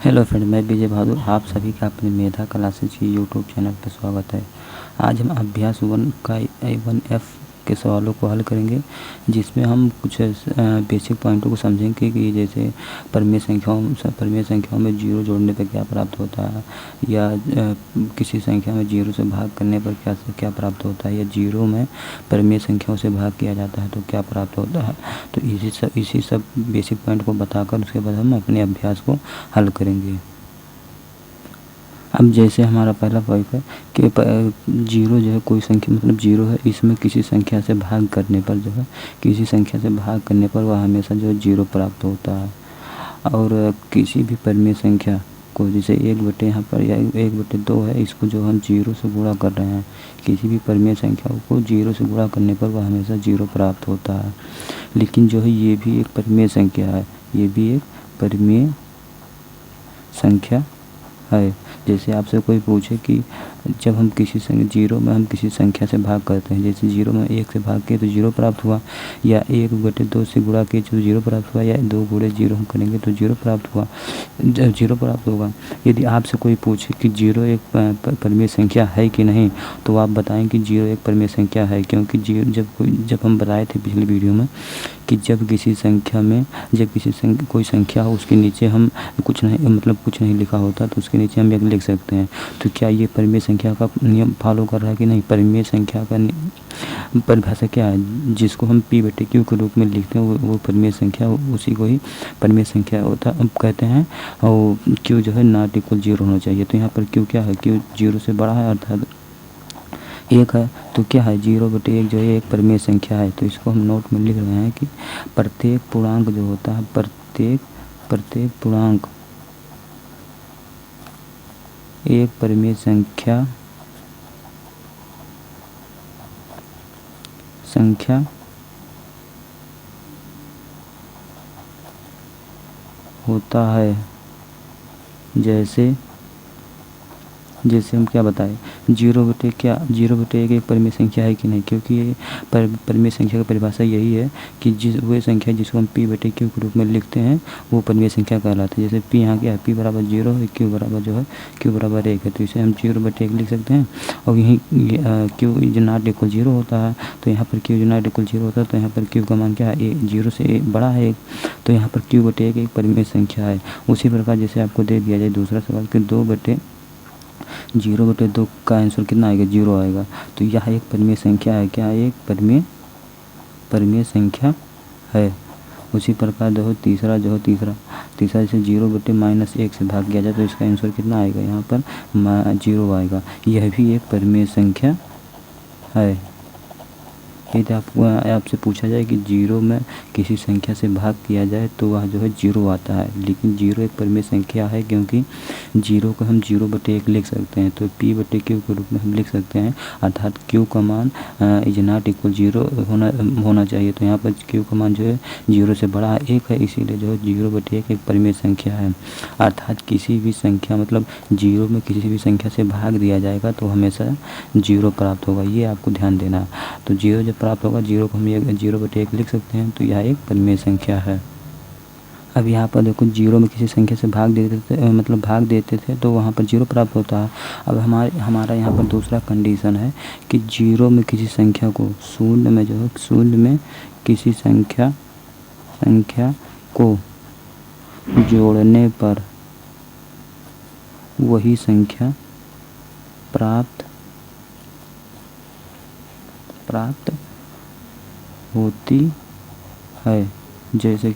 Hello friend, मैं विजय बहादुर। आप सभी का अपने मेधा क्लासेज की यूट्यूब चैनल पर स्वागत है। आज हम अभ्यास 1 का A1F के सवालों को हल करेंगे, जिसमें हम कुछ बेसिक पॉइंटों को समझेंगे कि जैसे परिमेय संख्याओं में जीरो जोड़ने पर क्या प्राप्त होता है, या किसी संख्या में जीरो से भाग करने पर क्या प्राप्त होता है, या जीरो में परिमेय संख्याओं से भाग किया जाता है तो क्या प्राप्त होता है। तो इसी सब बेसिक पॉइंट को बताकर उसके बाद हम अपने अभ्यास को हल करेंगे। अब जैसे हमारा पहला पॉइंट है कि जीरो जो है कोई संख्या, मतलब जीरो है, इसमें किसी संख्या से भाग करने पर जो है वह हमेशा जो है जीरो प्राप्त होता है। और किसी भी परिमेय संख्या को, जैसे 1/, यहाँ पर या 1/2 है, इसको जो हम जीरो से गुणा कर रहे हैं, किसी भी परिमेय संख्या को जीरो से गुणा करने पर वह हमेशा जीरो प्राप्त होता है। लेकिन जो है ये भी एक परिमेय संख्या है, ये भी एक परिमेय संख्या है। जैसे आपसे कोई पूछे कि जब हम जीरो में हम किसी संख्या से भाग करते हैं, जैसे जीरो में 1 से भाग किए तो जीरो प्राप्त हुआ, या 1/2 से गुणा किए तो जीरो प्राप्त हुआ, या 2 गुणे जीरो हम करेंगे तो जीरो प्राप्त होगा। यदि आपसे कोई पूछे कि जीरो एक परिमेय संख्या है कि नहीं, तो आप बताएं कि जीरो एक परिमेय संख्या है, क्योंकि जब हम बताए थे पिछली वीडियो में कि जब कोई संख्या हो, उसके नीचे हम कुछ नहीं लिखा होता तो उसके नीचे हम एक लिख सकते हैं। तो क्या ये परिमेय संख्या का नियम फॉलो कर रहा है कि नहीं? परिमेय संख्या का परिभाषा क्या है? जिसको हम P/Q के रूप में लिखते हैं वो परिमेय संख्या, उसी को ही परिमेय संख्या कहते हैं। और Q जो है नॉट इक्वल जीरो होना चाहिए। तो यहाँ पर Q क्या है? Q जीरो से बड़ा है, अर्थात 1 है। तो क्या है? 0/1 जो है एक परिमेय संख्या है। तो इसको हम नोट में लिख रहे हैं कि प्रत्येक पूर्णांक जो होता है, प्रत्येक पूर्णांक एक परिमेय संख्या होता है। जैसे हम क्या बताएं, 0/1 एक परिमेय संख्या है कि नहीं? क्योंकि ये परिमेय संख्या की परिभाषा यही है कि वह संख्या जिसको हम P/Q के रूप में लिखते हैं वो परिमेय संख्या कहलाती है। जैसे P यहाँ क्या है? P बराबर 0 है, Q बराबर 1 है, तो इसे हम 0/1 लिख सकते हैं। और यहीं Q is not equal zero होता है, तो यहाँ पर Q is not equal zero होता है, तो यहाँ पर Q का मान क्या है? 0 से बड़ा है 1, तो यहाँ पर Q/1 एक परिमेय संख्या है। उसी प्रकार जैसे आपको दे दिया जाए दूसरा सवाल कि 0/2 का आंसर कितना आएगा? 0 आएगा। तो यह एक परिमेय संख्या है। क्या है? एक परिमेय संख्या है। उसी प्रकार तीसरा जैसे 0/-1 से भाग किया जाए तो इसका आंसर कितना आएगा? यहाँ पर 0 आएगा। यह भी एक परिमेय संख्या है। यदि आपसे पूछा जाए कि जीरो में किसी संख्या से भाग किया जाए तो वह जो है जीरो आता है, लेकिन जीरो एक परिमेय संख्या है, क्योंकि जीरो को हम 0/1 लिख सकते हैं। तो P/Q के रूप में हम लिख सकते हैं, अर्थात Q का मान इज नॉट इक्वल जीरो होना चाहिए। तो यहाँ पर Q का मान जो है 0 से बड़ा 1 है, इसीलिए जो है 0/1 एक परिमेय संख्या है। अर्थात किसी भी संख्या, मतलब जीरो में किसी भी संख्या से भाग दिया जाएगा तो हमेशा जीरो प्राप्त होगा, ये आपको ध्यान देना है। तो जीरो जब प्राप्त होगा, जीरो को हम 0/1 लिख सकते हैं, तो यह एक परिमेय संख्या है। अब यहाँ पर देखो, जीरो में किसी संख्या से भाग देते थे तो वहाँ पर जीरो प्राप्त होता है। अब हमारा यहाँ पर दूसरा कंडीशन है कि जीरो में किसी संख्या को शून्य में किसी संख्या को जोड़ने पर वही संख्या प्राप्त होती है। जैसे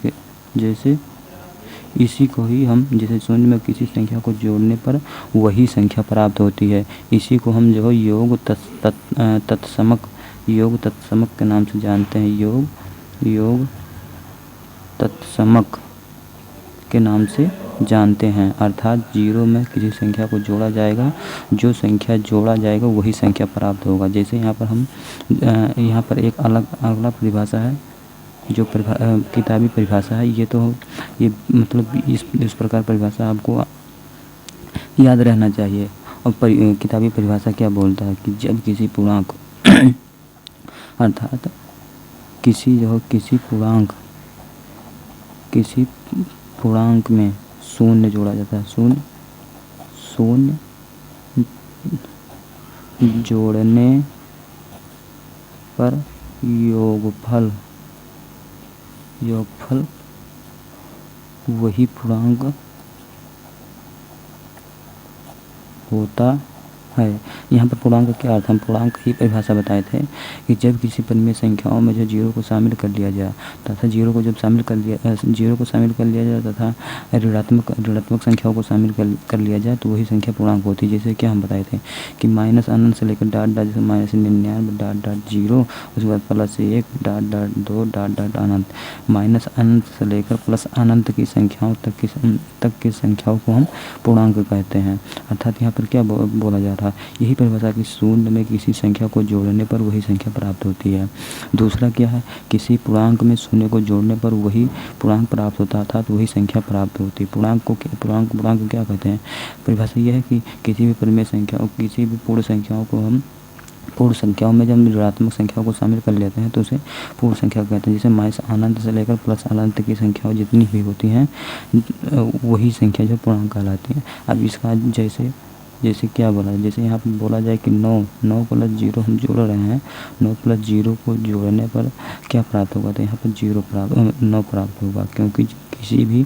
इसी को ही हम, जैसे शून्य में किसी संख्या को जोड़ने पर वही संख्या प्राप्त होती है, इसी को हम जो है योग तत्समक के नाम से जानते हैं। योग तत्समक के नाम से जानते हैं। अर्थात जीरो में किसी संख्या को जोड़ा जाएगा, जो संख्या जोड़ा जाएगा वही संख्या प्राप्त होगा। जैसे यहाँ पर एक अगला परिभाषा है, जो किताबी परिभाषा है। ये मतलब इस प्रकार परिभाषा आपको याद रहना चाहिए। और किताबी परिभाषा क्या बोलता है कि जब किसी पूर्णांक अर्थात किसी पूर्णांक में शून्य जोड़ा जाता है, शून्य जोड़ने पर योगफल वही पूर्णांक होता है। यहाँ पर पूर्णांक का क्या अर्थ, हम पूर्णांक की परिभाषा बताए थे कि जब किसी परिमेय संख्याओं में जो जीरो को शामिल कर लिया जाए तथा जीरो को शामिल कर लिया जाए तथा ऋणात्मक संख्याओं को शामिल कर लिया जाए तो वही संख्या पूर्णांक होती है। जैसे कि हम बताए थे कि माइनस अनंत से लेकर डॉट जैसे -99 उसके बाद +1 .2 अनंत, माइनस अनंत से लेकर प्लस अनंत की संख्याओं तक की संख्याओं को हम पूर्णांक कहते हैं। अर्थात यहाँ पर क्या बोला जा रहा है, यही परिभाषा कि शून्य में किसी संख्या को जोड़ने पर वही संख्या प्राप्त होती है। दूसरा क्या है, किसी पूर्णांक में शून्य को जोड़ने पर वही पूर्णांक प्राप्त होता है, अर्थात वही संख्या प्राप्त होती है। पूर्णांक को क्या कहते हैं, परिभाषा यह है कि किसी भी परिमेय संख्या, किसी भी पूर्ण संख्याओं में जब ऋणात्मक संख्याओं को शामिल कर लेते हैं तो उसे पूर्ण संख्या कहते हैं। जैसे माइनस अनंत से लेकर प्लस अनंत की संख्याओं जितनी भी होती हैं वही संख्या जो पूर्णांक कहलाती है। अब इसका जैसे क्या बोला है, जैसे यहाँ पर बोला जाए कि 9 + 0 हम जोड़ रहे हैं, 9 + 0 को जोड़ने पर क्या प्राप्त होगा, तो यहाँ पर 9 प्राप्त होगा, क्योंकि किसी भी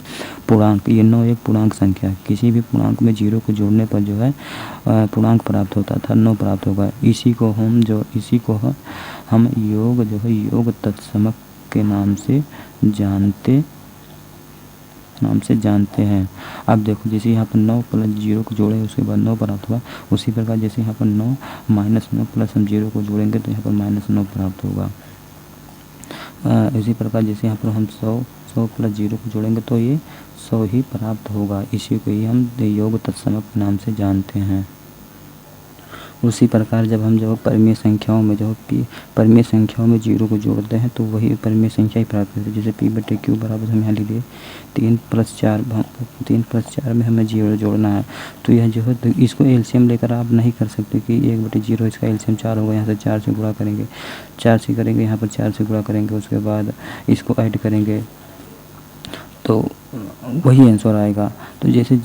पूर्णांक, ये 9 एक पूर्णांक संख्या है, किसी भी पूर्णांक में 0 को जोड़ने पर जो है पूर्णांक प्राप्त होता था, 9 प्राप्त होगा। इसी को हम योग तत्समक के नाम से जानते हैं। अब देखो जैसे यहाँ पर 9 + 0 को जोड़े उसके बाद 9 प्राप्त हुआ, उसी प्रकार जैसे यहाँ पर 9 -9 प्लस हम 0 को जोड़ेंगे तो यहाँ पर -9 प्राप्त होगा। इसी प्रकार जैसे यहाँ पर हम 100 + 0 को जोड़ेंगे तो ये 100 ही प्राप्त होगा। इसी को ही हम योग तत्समक के नाम से जानते हैं। उसी प्रकार जब हम परिमेय संख्याओं में 0 को जोड़ते हैं तो वही परिमेय संख्या ही प्राप्त होती है। जैसे P/Q बराबर हम यहाँ लिखे 3 + 4 में हमें 0 जोड़ना है, तो यह जो है तो इसको एलसीएम लेकर आप नहीं कर सकते कि 1/0 इसका एलसीएम 4 होगा, यहाँ से 4 से गुणा करेंगे, यहाँ पर 4 से गुणा करेंगे, उसके बाद इसको ऐड करेंगे तो वही आंसर आएगा। तो जैसे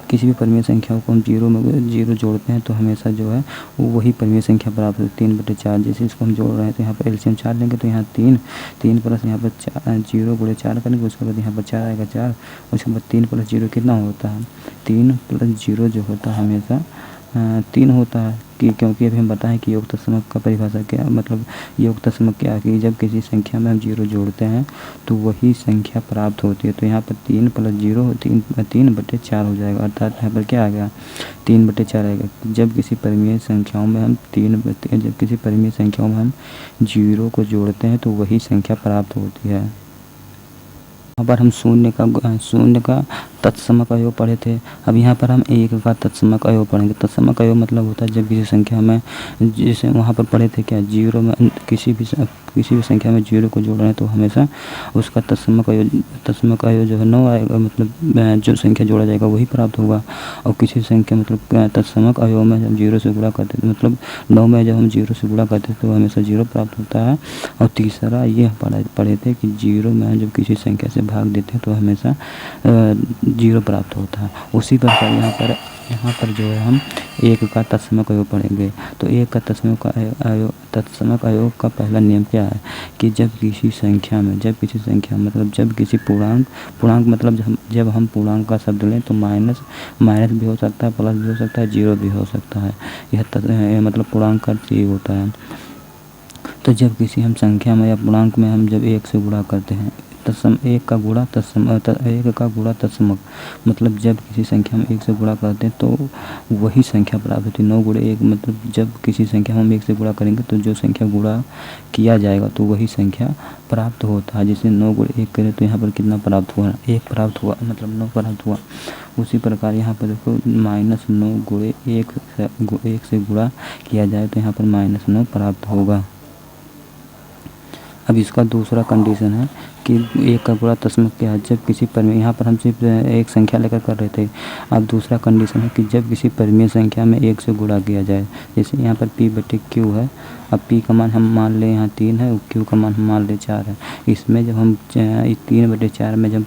किसी भी परिमेय संख्याओं को हम 0 जोड़ते हैं तो हमेशा जो है वो वही परिमेय संख्या प्राप्त होती है 3/4। जैसे इसको हम जोड़ रहे हैं तो यहाँ पर एलसीएम 4 लेंगे तो यहाँ 3 प्लस यहाँ पर 0 × 4 करेंगे, उसके बाद यहाँ पर 4 आएगा 4, उसके बाद 3 + 0 कितना होता है, 3 + 0 जो होता है हमेशा 3 होता है, क्योंकि अभी हम बताएं कि योग तत्समक का परिभाषा क्या, मतलब योग तत्समक क्या है कि जब किसी संख्या में हम 0 जोड़ते हैं तो वही संख्या प्राप्त होती है। तो यहाँ पर 3 + 0 3/4 हो जाएगा, अर्थात यहाँ पर क्या आ गया 3/4 आएगा। जब किसी परिमेय संख्याओं में हम 0 को जोड़ते हैं तो वही संख्या प्राप्त होती है। यहाँ पर हम शून्य का तत्समक अवयव पढ़े थे। अब यहाँ पर हम 1 का तत्समक अवयव पढ़ेंगे। तत्समक अवयव मतलब होता है जब किसी संख्या में, जैसे वहाँ पर पढ़े थे क्या, 0 में किसी भी संख्या में 0 को जोड़ रहे हैं तो हमेशा उसका तत्समक अवयव जो है 9 आएगा, मतलब जो संख्या जोड़ा जाएगा वही प्राप्त होगा। और किसी संख्या मतलब तत्समक अवयव में जब 0 से गुणा करते थे, मतलब 9 में जब हम 0 से गुणा करते थे तो हमेशा 0 प्राप्त होता है। और तीसरा ये पढ़े थे कि 0 में जब किसी संख्या से भाग देते हैं तो हमेशा 0 प्राप्त होता है। उसी प्रकार यहाँ पर जो है हम 1 का तत्समक अवयव पढ़ेंगे। तो 1 का तत्समक अवयव का पहला नियम क्या है कि जब किसी संख्या मतलब जब किसी पूर्णांक मतलब जब हम पूर्णांक का शब्द लें तो माइनस भी हो सकता है, प्लस भी हो सकता है, 0 भी हो सकता है। यह मतलब पूर्णांक का अर्थ ये होता है। तो जब किसी हम संख्या में या पूर्णांक में हम जब 1 से गुणा करते हैं, 1 का गुणा तत्समक मतलब जब किसी संख्या में 1 से गुणा करते हैं तो वही संख्या प्राप्त होती है। 9 × 1 मतलब जब किसी संख्या में हम 1 से गुणा करेंगे तो जो संख्या गुणा किया जाएगा तो वही संख्या प्राप्त होता है। जैसे 9 × 1 करें तो यहाँ पर कितना प्राप्त हुआ, 1 प्राप्त हुआ, मतलब 9 प्राप्त हुआ। उसी प्रकार यहाँ पर देखो -9 × 1 से गुणा किया जाए तो यहाँ पर -9 प्राप्त होगा। अब इसका दूसरा कंडीशन है कि एक का गुणा दशमलव क्या है, जब किसी परिमेय, यहाँ पर हम सिर्फ एक संख्या लेकर कर रहे थे। अब दूसरा कंडीशन है कि जब किसी परिमेय संख्या में 1 से गुणा किया जाए, जैसे यहाँ पर p/q है। अब p का मान हम मान लें यहाँ 3 है और q का मान हम मान लें 4 है। इसमें जब हम 3/4 में जब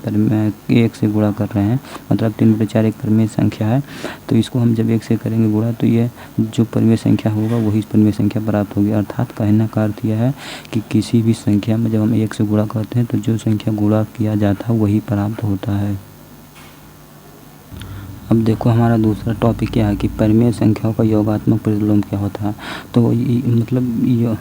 1 से गुणा कर रहे हैं, मतलब 3/4 एक परिमेय संख्या है, तो इसको हम जब 1 से करेंगे गुणा, तो ये जो परिमेय संख्या होगा वही परिमेय संख्या प्राप्त होगी। अर्थात कहने का अर्थ यह है कि किसी भी संख्या में जब हम 1 से गुणा करते हैं तो जो संख्या गुणा किया जाता है वही प्राप्त होता है। अब देखो हमारा दूसरा टॉपिक क्या है कि परिमेय संख्याओं का योगात्मक प्रतिलोम क्या होता है। तो मतलब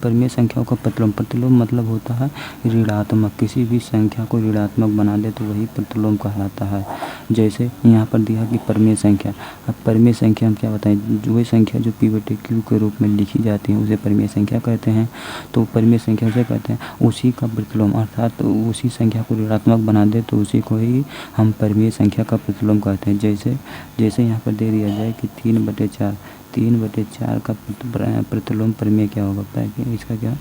परिमेय संख्याओं का प्रतिलोम मतलब होता है ऋणात्मक। किसी भी संख्या को ऋणात्मक बना दे तो वही प्रतिलोम कहलाता है। जैसे यहाँ पर दिया कि परिमेय संख्या। अब परिमेय संख्या हम क्या बताएं, वही संख्या जो p/q के रूप में लिखी जाती है उसे परिमेय संख्या कहते हैं। तो परिमेय संख्या उसे कहते हैं उसी का प्रतिलोम, अर्थात उसी संख्या को ऋणात्मक बना दे तो उसी को ही हम परिमेय संख्या का प्रतिलोम कहते हैं। जैसे यहाँ पर दे दिया जाए कि 3/4 का प्रतिलोम परिमेय क्या होगा, इसका क्या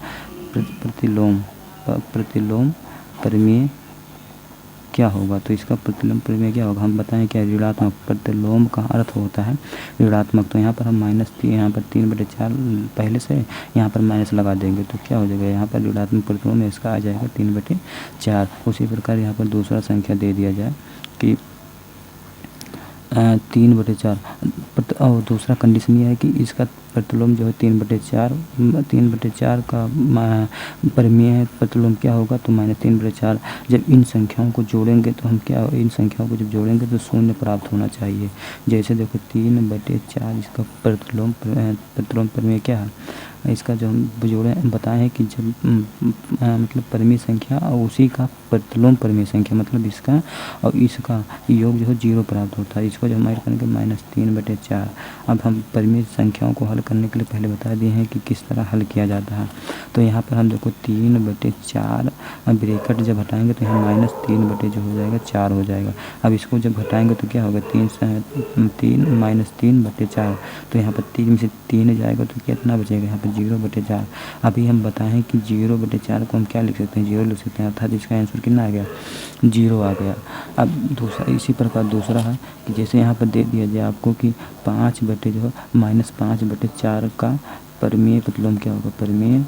प्रतिलोम परिमेय क्या होगा। तो इसका प्रतिलोम परिमेय क्या होगा, हम बताएं क्या, ऋणात्मक। प्रतिलोम का अर्थ होता है ऋणात्मक। तो यहाँ पर हम यहाँ पर 3/4 पहले से यहाँ पर माइनस लगा देंगे तो क्या हो जाएगा, यहाँ पर ऋणात्मक प्रतिलोम में इसका आ जाएगा 3/4। उसी प्रकार यहाँ पर दूसरा संख्या दे दिया जाए कि 3/4 और दूसरा कंडीशन ये है कि इसका प्रतिलोम जो है 3/4 का परिमेय प्रतिलोम क्या होगा, तो -3/4। जब इन संख्याओं को जोड़ेंगे तो हम क्या, इन संख्याओं को जब जोड़ेंगे तो शून्य प्राप्त होना चाहिए। जैसे देखो 3/4 इसका प्रतिलोम परिमेय क्या है, इसका जो हम जोड़े बताए हैं कि जब मतलब परिमेय संख्या और उसी का प्रतिलोम परिमेय संख्या, मतलब इसका और इसका योग जो है 0 प्राप्त होता है। इसको जो हम ऐड करेंगे -3/4। अब हम परिमेय संख्याओं को हल करने के लिए पहले बता दिए हैं कि किस तरह हल किया जाता है। तो यहाँ पर हम देखो 3/4 ब्रैकेट जब हटाएंगे तो यहाँ -3 जो हो जाएगा 4 हो जाएगा। अब इसको जब घटाएंगे तो क्या होगा, 3 -3/4। तो यहाँ पर 3 में से 3 जाएगा तो कितना बचेगा, यहाँ पर 0/4। अभी हम बताएं कि 0/4 को हम क्या लिख सकते हैं, 0 लिख सकते हैं, अर्थात इसका आंसर कितना आ गया, 0 आ गया। अब दूसरा इसी प्रकार दूसरा है कि जैसे यहाँ पर दे दिया जाए आपको कि 5/4 का परिमेय प्रतिलोम क्या होगा, परिमेय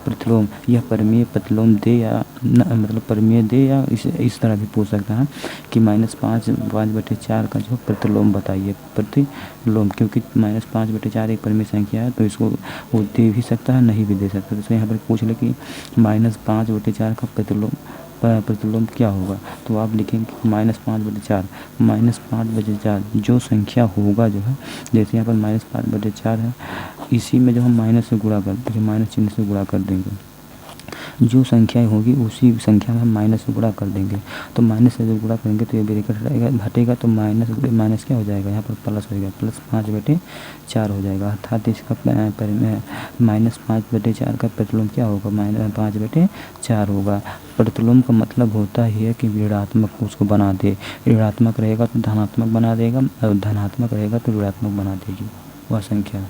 प्रतिलोम। यह परिमेय प्रतिलोम दे या मतलब परिमेय दे या इस तरह भी पूछ सकता है कि -5/4 का जो प्रतिलोम बताइए, प्रतिलोम, क्योंकि -5/4 एक परिमेय संख्या है तो इसको वो दे भी सकता है नहीं भी दे सकता। तो यहाँ पर पूछ ले कि -5/4 का प्रतिलोम क्या होगा, तो आप लिखेंगे -5/4 जो संख्या होगा जो है, जैसे यहाँ पर -5/4 है, इसी में जो हम माइनस से गुणा कर देंगे, माइनस चिन्ह से गुणा कर देंगे, जो संख्या होगी उसी संख्या में हम माइनस से गुणा कर देंगे। तो माइनस से जब गुणा करेंगे तो ये ब्रैकेट हटेगा तो माइनस क्या हो जाएगा, यहाँ पर प्लस हो जाएगा, +5/4 हो जाएगा। अर्थात इसका -5/4 का प्रतिलोम क्या होगा, -5/4 होगा। प्रतिलोम का मतलब होता ही है कि ऋणात्मक उसको बना दे। ऋणात्मक रहेगा तो धनात्मक बना देगा और धनात्मक रहेगा तो ऋणात्मक बना देगी वह संख्या।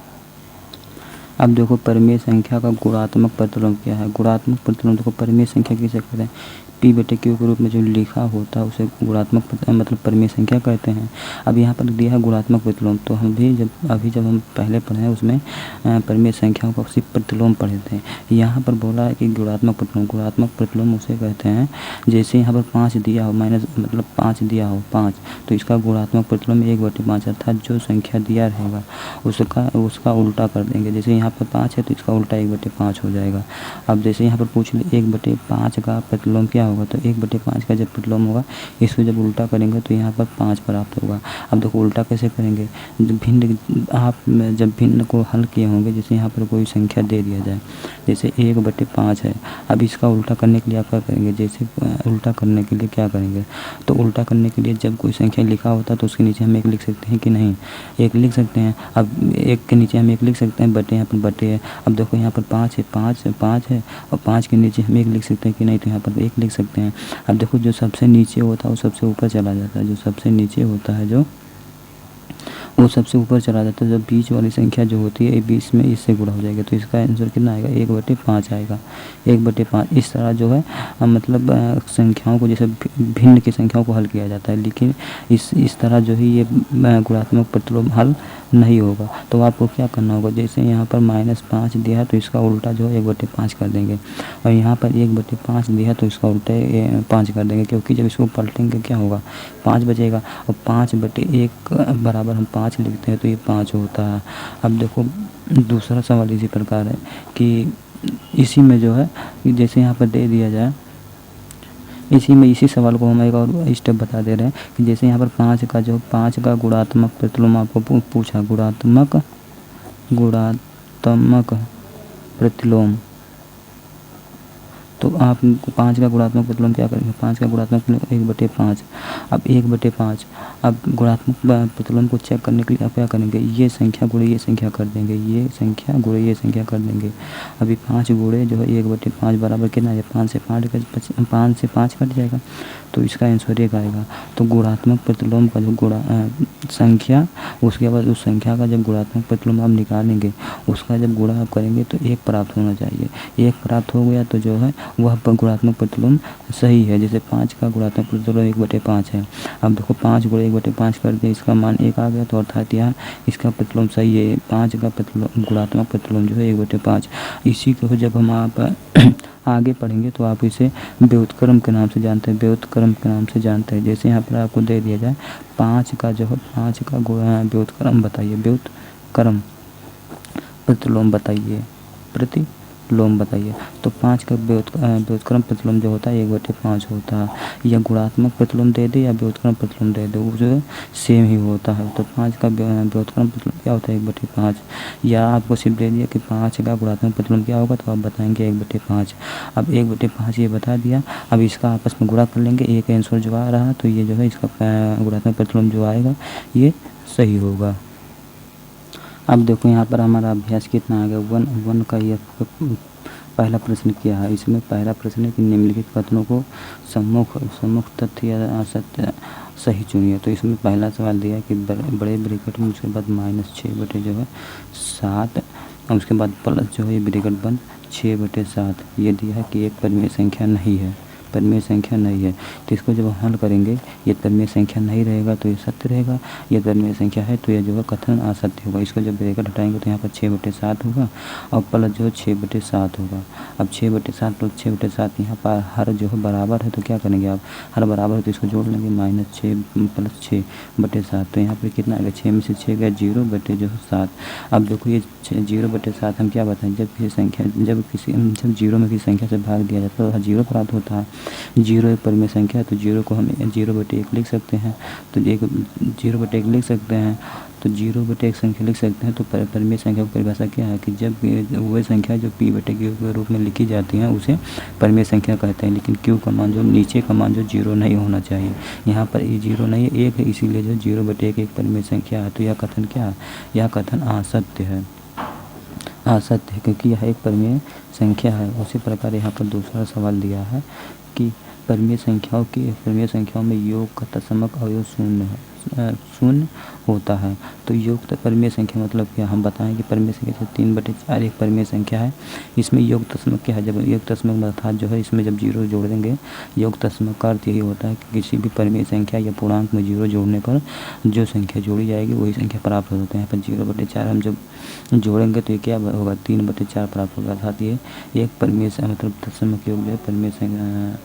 अब देखो परिमेय संख्या का गुणात्मक प्रतिलोम क्या है। गुणात्मक प्रतिलोम देखो परिमेय संख्या किसे कहते हैं, p/q के रूप में जो लिखा होता है उसे गुणात्मक मतलब परिमेय संख्या कहते हैं। अब यहाँ पर दिया है गुणात्मक प्रतिलोम, तो हम भी जब हम पहले पढ़े हैं उसमें परिमेय संख्याओं का सिर्फ प्रतिलोम पढ़े थे। यहाँ पर बोला है कि गुणात्मक प्रतिलोम उसे कहते हैं जैसे यहाँ पर 5 दिया हो, मतलब 5 दिया हो 5, तो इसका गुणात्मक प्रतिलोम 1/5, अर्थात जो संख्या दिया रहेगा उसका उल्टा कर देंगे। जैसे यहाँ पर 5 है तो इसका उल्टा 1/5 हो जाएगा। अब जैसे यहाँ पर पूछ ले 1/5 का प्रतिलोम क्या होगा, तो 1/5 का जब प्रतिलोम होगा इसको जब उल्टा करेंगे तो यहाँ पर 5 प्राप्त होगा। अब देखो उल्टा कैसे करेंगे, आप जब भिन्न को हल किए होंगे, जैसे यहाँ पर कोई संख्या दे दिया जाए, जैसे 1/5 है, अब इसका उल्टा करने के लिए आप क्या करेंगे, जैसे उल्टा करने के लिए क्या करेंगे, तो उल्टा करने के लिए जब कोई संख्या लिखा होता है तो उसके नीचे हम 1 लिख सकते हैं कि नहीं, 1 लिख सकते हैं। अब 1 के नीचे हम 1 लिख सकते हैं, बटे यहाँ पर बटे है। अब देखो यहाँ पर 5 है और 5 के नीचे हम 1 लिख सकते हैं कि नहीं, तो यहाँ पर 1 लिख सकते हैं। अब देखो जो सबसे नीचे होता है वो सबसे ऊपर चला जाता है, जो सबसे नीचे होता है वो सबसे ऊपर चला जाता है। जब बीच वाली संख्या जो होती है बीच में इससे गुणा हो जाएगा, तो इसका आंसर कितना आएगा, 1/5 आएगा। 1/5 इस तरह जो है मतलब संख्याओं को, जैसे भिन्न की संख्याओं को हल किया जाता है, लेकिन इस तरह जो है ये गुणात्मक प्रतिलोम हल नहीं होगा। तो आपको क्या करना होगा, जैसे यहाँ पर -5 दिया है तो इसका उल्टा जो है 1/5 कर देंगे, और यहाँ पर 1/5 दिया है तो इसका उल्टा 5 कर देंगे, क्योंकि जब इसको पलटेंगे क्या होगा, 5 बचेगा, और 5/1 बराबर हम 5 लिखते हैं तो ये 5 होता है। अब देखो दूसरा सवाल इसी प्रकार है कि इसी में जो है जैसे यहाँ पर दे दिया जाए, इसी सवाल को हम एक और स्टेप बता दे रहे हैं कि जैसे यहाँ पर 5 का गुणात्मक प्रतिलोम आपको पूछा, गुणात्मक प्रतिलोम, तो आप 5 का गुणात्मक प्रतिलोम क्या करेंगे, 5 का गुणात्मक प्रतिलोम 1/5। अब 1/5, अब गुणात्मक प्रतिलोम को चेक करने के लिए आप क्या करेंगे, ये संख्या गुणे ये संख्या कर देंगे, ये संख्या गुणे ये संख्या कर देंगे। अभी 5 गुणे जो है 1/5 बराबर कितना है, 5 से 5 कट जाएगा, तो इसका आंसर 1 आएगा। तो गुणात्मक प्रतिलोम का जो संख्या, उसके बाद उस संख्या का जब गुणात्मक प्रतिलोम आप निकालेंगे, उसका जब गुणा आप करेंगे तो 1 प्राप्त होना चाहिए। 1 प्राप्त हो गया तो जो है वह गुणात्मक प्रतिलोम सही है। जैसे 5 का गुणात्मक प्रतिलोम 1/5 है। अब देखो 5 गुणे 1/5 कर दिया, इसका मान 1 आ गया, तो अर्थात यहाँ इसका प्रतिलोम सही है। 5 का गुणात्मक प्रतिलोम जो है 1/5। इसी को जब हम आप आगे पढ़ेंगे तो आप इसे व्युत्क्रम के नाम से जानते हैं, व्युत्क्रम के नाम से जानते हैं। जैसे यहाँ पर आपको दे दिया जाए 5 का जो है 5 का व्युत्क्रम बताइए, व्युत्क्रम प्रतिलोम बताइए, प्रतिलोम बताइए। तो 5 का व्युत्क्रम प्रतिलोम जो होता है 1/5 होता है। या गुणात्मक प्रतिलोम दे दे या व्युत्क्रम प्रतिलोम दे दे, वो जो है सेम ही होता है। तो 5 का व्युत्क्रम प्रतिलोम क्या होता है, 1/5। या आपको सिर्फ दे दिया कि 5 का गुणात्मक प्रतिलोम क्या होगा, तो आप बताएंगे 1/5। अब 1/5 ये बता दिया, अब इसका आपस में गुणा कर लेंगे, एक आंसर जो आ रहा तो ये जो है इसका गुणात्मक प्रतिलोम जो आएगा ये सही होगा। अब देखो यहाँ पर हमारा अभ्यास कितना आ गया, 1 का ये पहला प्रश्न क्या है। इसमें पहला प्रश्न है कि निम्नलिखित कथनों को सम्मुख तथ्य या असत्य सही चुनिए। तो इसमें पहला सवाल दिया कि बड़े ब्रैकेट में उसके बाद -6 बटे जो है 7, और उसके बाद प्लस जो है ब्रैकेट बंद 6/7। ये दिया है कि एक परिमेय संख्या नहीं है, परिमेय संख्या नहीं है। तो इसको जब हल करेंगे, ये परिमेय संख्या नहीं रहेगा तो ये सत्य रहेगा, ये परिमेय संख्या है तो ये जो है कथन असत्य होगा। इसको जब ब्रैकेट हटाएंगे तो यहाँ पर 6/7 होगा, और प्लस जो है 6/7 होगा। अब 6/7 प्लस 6/7 यहाँ पर हर जो है बराबर है, तो क्या करेंगे आप, हर बराबर है तो इसको जोड़ लेंगे, -6 प्लस 6/7। तो यहाँ पर कितना आएगा, 6 में से 6 गया 0/7। अब देखो ये 0/7 हम क्या बताएं, जब 0 में किसी संख्या से भाग दिया जाता है तो 0 प्राप्त होता है। 0 एक परिमेय संख्या है तो 0 को हम 0/1 लिख सकते हैं, तो 0/1 लिख सकते हैं, तो 0/1 संख्या लिख सकते हैं। तो परिमेय संख्या की परिभाषा क्या है कि जब वह संख्या जो p/q के रूप में लिखी जाती है उसे परिमेय संख्या कहते हैं। लेकिन q का मान जो नीचे का मान जो 0 नहीं होना चाहिए, यहाँ पर ये 0 नहीं है, 1 है, इसीलिए जो 0/1 एक परिमेय संख्या है। तो यह कथन क्या है, यह कथन असत्य है, असत्य है, क्योंकि यह एक परिमेय संख्या है। उसी प्रकार यहाँ पर दूसरा सवाल दिया है कि परिमेय संख्याओं में योग का तत्समक अवयव शून्य होता है। तो योग परिमेय संख्या मतलब क्या, हम बताएं कि परिमेय संख्या 3/4 एक परिमेय संख्या है। इसमें योग तत्समक क्या है, जब योग तत्समक अर्थात जो है इसमें जब 0 जोड़ देंगे, योग तत्समक का अर्थ यही होता है कि किसी भी परिमेय संख्या या पूर्णांक में 0 जोड़ने पर जो संख्या जोड़ी जाएगी वही संख्या प्राप्त हो जाती है। यहाँ पर 0/4 हम जब जोड़ेंगे तो ये क्या होगा, 3/4 प्राप्त होगा। अर्थात ये एक परिमेय मतलब तत्समक योग जो है परिमेय संख्या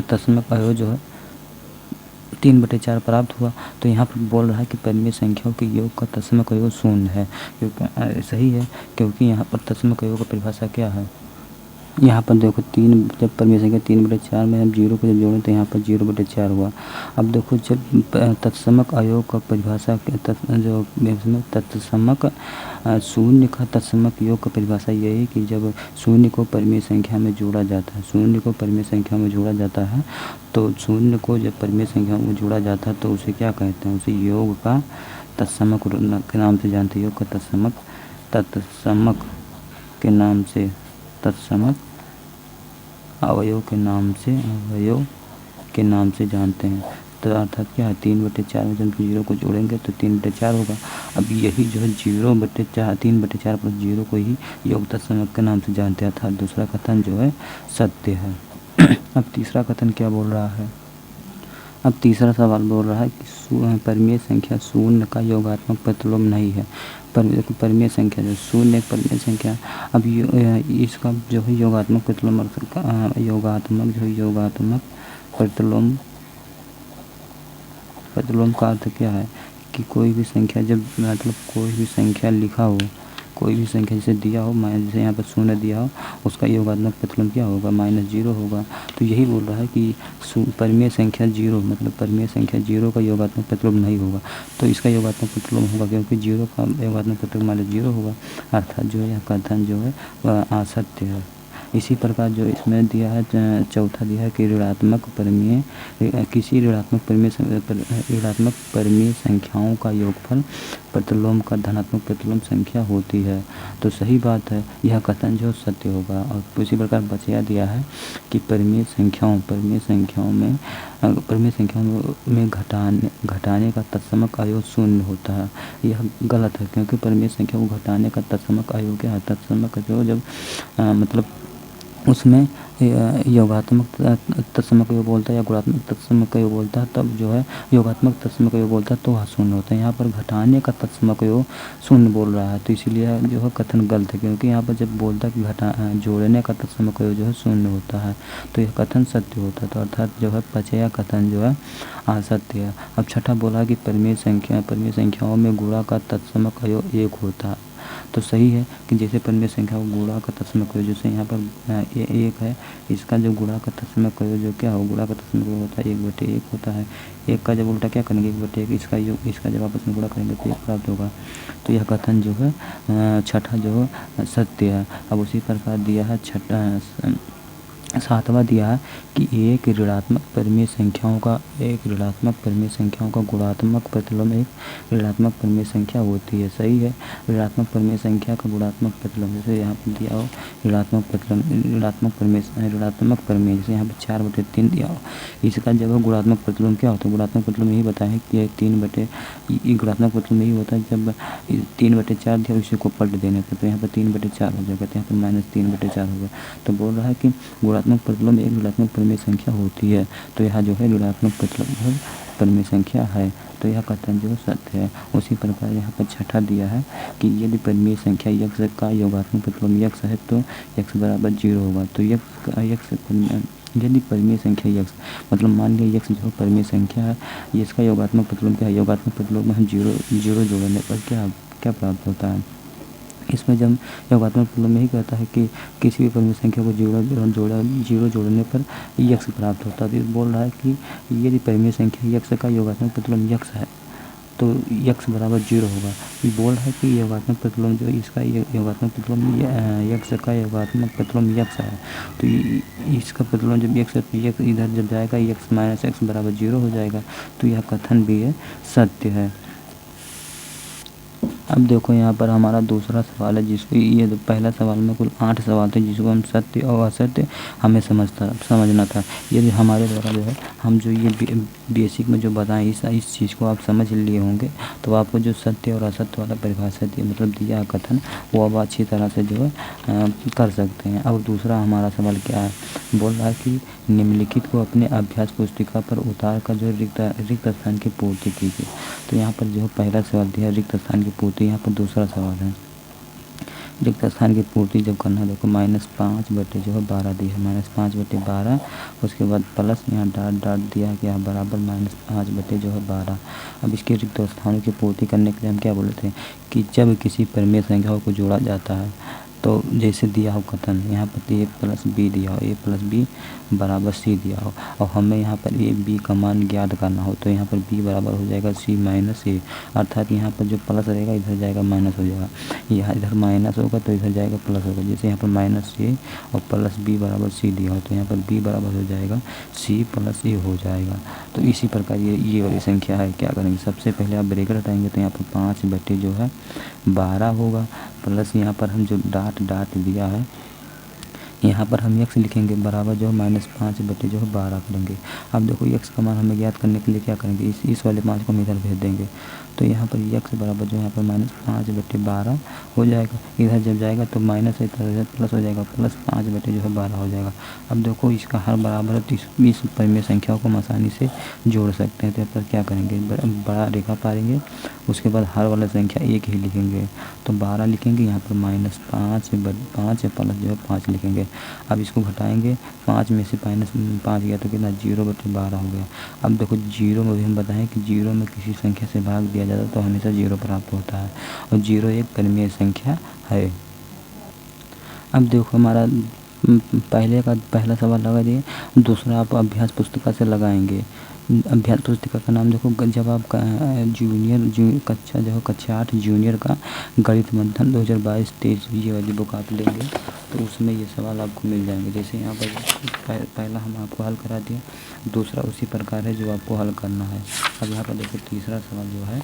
तत्समक अवयव जो है 3/4 प्राप्त हुआ। तो यहाँ पर बोल रहा है कि परिमेय संख्याओं के योग का तत्समक अवयव शून्य है, क्योंकि सही है, क्योंकि यहाँ पर तत्समक अवयव का परिभाषा क्या है, यहाँ पर देखो 3 जब परिमेय संख्या 3/4 में हम 0 को जब जोड़ें तो यहाँ पर 0/4 हुआ। अब देखो जब तत्समक अवयव का परिभाषा जो तत्समक शून्य का तत्समक योग का परिभाषा यही कि जब शून्य को परिमेय संख्या में जोड़ा जाता है, शून्य को परिमेय संख्या में जोड़ा जाता है, तो शून्य को जब परिमेय संख्या में जोड़ा जाता है तो उसे क्या कहते हैं, उसे योग का तत्समक के नाम से जानते हैं। योग का तत्समक के नाम से, तत्समक अवयव के के नाम से जानते हैं। तो अर्थात क्या है, 3/4 में जब 0 को जोड़ेंगे तो 3/4 होगा। अब यही जो है 0/4 3/4 प्लस 0 को ही योग तत्समक के नाम से जानते हैं, अर्थात दूसरा कथन जो है सत्य है। अब तीसरा कथन क्या बोल रहा है, अब तीसरा सवाल बोल रहा है कि परिमेय संख्या शून्य का योगात्मक प्रतिलोम नहीं है। परिमेय संख्या जो शून्य एक परिमेय संख्या, अब इसका जो है योगात्मक प्रतिलोम योगात्मक प्रतिलोम का अर्थ क्या है कि कोई भी संख्या जब मतलब कोई भी संख्या लिखा हो, कोई भी संख्या जैसे दिया हो, जैसे यहाँ पर 0 दिया हो, उसका योगात्मक प्रतिलोम क्या होगा, -0 होगा। तो यही बोल रहा है कि परिमेय संख्या 0 मतलब परिमेय संख्या 0 का योगात्मक प्रतिलोम नहीं होगा। तो इसका योगात्मक प्रतिलोम होगा क्योंकि 0 का योगात्मक प्रतिलोम -0 होगा, अर्थात जो यह कथन जो है वह असत्य है। इसी प्रकार जो इसमें दिया है चौथा दिया है कि ऋणात्मक परिमेय किसी ऋणात्मक परिमेय संख्याओं का योगफल प्रतिलोम का धनात्मक प्रतिलोम संख्या होती है। तो सही बात है, यह कथन जो सत्य होगा। और इसी प्रकार बचया दिया है कि परिमेय संख्याओं में घटाने का तत्समक अयोग 0 होता है। यह गलत है क्योंकि परिमेय संख्या को घटाने का तत्समक अयोग क्या है, तत्समक जो जब मतलब उसमें योगात्मक तत्समक योग बोलता है या गुणात्मक तत्समक योग बोलता है, तब जो है योगात्मक तत्समक योग बोलता है तो वह 0 होता है। यहाँ पर घटाने का तत्समक योग 0 बोल रहा है, तो इसीलिए जो है कथन गलत है क्योंकि यहाँ पर जब बोलता है कि जोड़ने का तत्समक योग जो है 0 होता है, तो यह कथन सत्य होता है। तो अर्थात जो है पचया कथन जो है असत्य है। अब छठा बोला कि परिमेय संख्याओं में गुणा का तत्समक योग 1 होता है। तो सही है कि जैसे परिमेय संख्या को गुणा का तत्समक योग, जैसे यहाँ पर 1 है, इसका जो गुणा का तत्समक योग जो क्या हो, गुणा का तत्समक योग होता है 1/1 होता है। 1 का जब उल्टा क्या करेंगे 1/1, इसका जब आपस में गुणा करेंगे तो 1 प्राप्त होगा। तो यह कथन जो है छठा जो है सत्य है। अब उसी प्रकार दिया है सातवां दिया है कि एक ऋणात्मक परिमेय संख्याओं का गुणात्मक प्रतिलोम एक ऋणात्मक परिमेय संख्या होती है। सही है, ऋणात्मक परिमेय संख्या का गुणात्मक प्रतिलोम, जैसे यहाँ पर दिया हो ऋणात्मक परिमेय जैसे यहाँ पर 4/3 दिया हो, इसका जब गुणात्मक प्रतिलोम क्या होता है, गुणात्मक प्रतिलोम यही बताया है कि गुणात्मक प्रतिलोम यही होता है जब 3/4 दिया उसी को पलट देने पर, तो यहाँ पर 3/4 हो जाएगा, तो यहाँ पर -3/4 होगा। तो बोल रहा है कि गुणात्मक प्रतिलोम एक ऋणात्मक परिमेय संख्या होती है, तो यहाँ जो है ऋणात्मक प्रतिलोम परिमेय संख्या है। तो यह कथन जो सत्य है। उसी प्रकार यहाँ पर छठा दिया है कि यदि परिमेय संख्या यक्ष का योगात्मक प्रतिलोम यक्ष है तो यक्ष बराबर 0 होगा। तो यदि परिमेय संख्या यक्ष मतलब मान लिया यक्ष जो परिमेय संख्या है, इसका योगात्मक प्रतिलोम क्या है, योगात्मक प्रतिलोम में हम 0 जोड़ने पर क्या प्राप्त होता है। इसमें जब योगात्मक प्रतिलोम यही कहता है कि किसी भी परिमेय संख्या को 0 जोड़ने पर यक्ष प्राप्त होता है। तो बोल रहा है कि यदि परिमेय संख्या यक्ष का योगात्मक प्रतिलोम यक्ष है तो यक्ष बराबर 0 होगा। ये बोल रहा है कि योगात्मक प्रतिलोम जो इसका योगात्मक प्रतिलोम यक्ष का योगात्मक प्रतिलोम यक्ष है, तो इसका प्रतिलोम जब यक्ष है तो यक्ष इधर जब जाएगा यक्ष माइनस एक्स बराबर 0 हो जाएगा। तो यह कथन भी है सत्य है। अब देखो यहाँ पर हमारा दूसरा सवाल है, जिसको ये तो पहला सवाल में कुल 8 सवाल थे जिसको हम सत्य और असत्य हमें समझना था। यदि हमारे द्वारा जो है हम जो ये बेसिक में जो बताएं इस चीज़ को आप समझ लिए होंगे, तो आपको जो सत्य और असत्य वाला परिभाषा मतलब दिया कथन वो अब अच्छी तरह से जो है कर सकते हैं। अब दूसरा हमारा सवाल क्या है, बोल रहा है कि निम्नलिखित को अपने अभ्यास पुस्तिका पर उतार कर जो रिक्त स्थान की पूर्ति कीजिए। तो यहाँ पर जो पहला सवाल दिया रिक्त स्थान की पूर्ति, यहाँ पर दूसरा सवाल है रिक्त स्थान की पूर्ति जब करना है। देखो -5/12 दिया है, -5/12, उसके बाद प्लस यहाँ डॉट दिया गया बराबर -5/12। अब इसके रिक्त स्थानों की पूर्ति करने के लिए हम क्या बोले थे कि जब किसी परिमेय संख्या को जोड़ा जाता है तो जैसे दिया हो कथन यहाँ पर a + b दिया हो, a + b बराबर c दिया हो, और हमें यहाँ पर a b का मान ज्ञात करना हो, तो यहाँ पर b बराबर हो जाएगा c - a, अर्थात यहाँ पर जो प्लस रहेगा इधर जाएगा माइनस हो जाएगा, यहाँ इधर माइनस होगा तो इधर जाएगा प्लस होगा। जैसे यहाँ पर -a और + b बराबर c दिया हो, तो यहाँ पर b बराबर हो जाएगा c + a हो जाएगा। तो इसी प्रकार ये वाली संख्या है, क्या करेंगे सबसे पहले आप ब्रैकेट हटाएंगे तो यहाँ पर 5/12 होगा, प्लस यहाँ पर हम जो डॉट दिया है यहाँ पर हम x लिखेंगे बराबर जो है -5 बटे जो है 12 करेंगे। अब देखो x का मान हमें ज्ञात करने के लिए क्या करेंगे, इस वाले 5 को हम इधर भेज देंगे। तो यहाँ पर x बराबर जो है यहाँ पर -5 बटे 12 हो जाएगा। इधर जब जाएगा तो माइनस है, इधर प्लस हो जाएगा, +5 बटे जो है 12 हो जाएगा। अब देखो इसका हर बराबर है तो इस परिमेय संख्याओं को हम आसानी से जोड़ सकते हैं। तो यहाँ पर क्या करेंगे, बड़ा रेखा पारेंगे, उसके बाद हर वाला संख्या एक ही लिखेंगे। तो 12 लिखेंगे, यहाँ पर -5 प्लस जो है 5 लिखेंगे। अब इसको घटाएंगे, 5 में से -5 गया तो कितना 0 बटे 12 हो गया। अब देखो 0 में भी हम बताएं कि 0 में किसी संख्या से भाग दिया जाता है तो हमेशा 0 प्राप्त होता है, और 0 एक परिमेय संख्या है। अब देखो हमारा पहला सवाल लगा दिए, दूसरा आप अभ्यास पुस्तिका से लगाएंगे। अभ्यास पुस्तिका का नाम देखो, जब आप कक्षा 8 जूनियर का गणित मंथन 2022-23 ये वाली बुक आप लेंगे तो उसमें ये सवाल आपको मिल जाएंगे। जैसे यहाँ पर पहला हम आपको हल करा दिया, दूसरा उसी प्रकार है जो आपको हल करना है। अब यहाँ पर देखो तीसरा सवाल जो है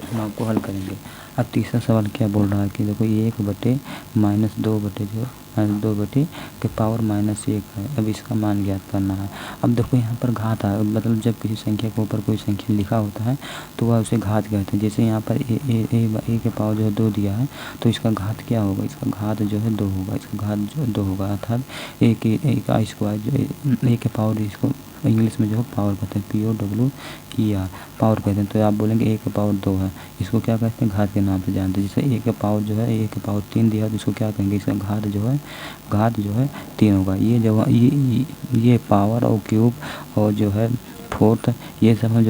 हम आपको हल करेंगे। अब तीसरा सवाल क्या बोल रहा है कि देखो 1 बटे -2 बटे जो -2 बटे के पावर -1 है। अब इसका मान ज्ञात करना है। अब देखो यहाँ पर घात है, मतलब जब किसी संख्या के ऊपर कोई संख्या लिखा होता है तो वह उसे घात कहते हैं। जैसे यहाँ पर ए के पावर जो है 2 दिया है तो इसका घात क्या होगा, इसका घात जो है 2 होगा, इसका घात जो है 2 होगा, अर्थात ए का स्क्वायर जो ए के पावर, इसको इंग्लिश में जो है पावर कहते हैं, POWER पावर कहते हैं। तो आप बोलेंगे ए के पावर 2 है, इसको क्या कहते हैं, घात के नाम से जानते हैं। जैसे ए के पावर जो है ए के पावर 3 दिया तो इसको क्या कहेंगे, इसका घात जो है 3 होगा। ये जो ये पावर और क्यूब और जो है फोर्थ, ये सब हम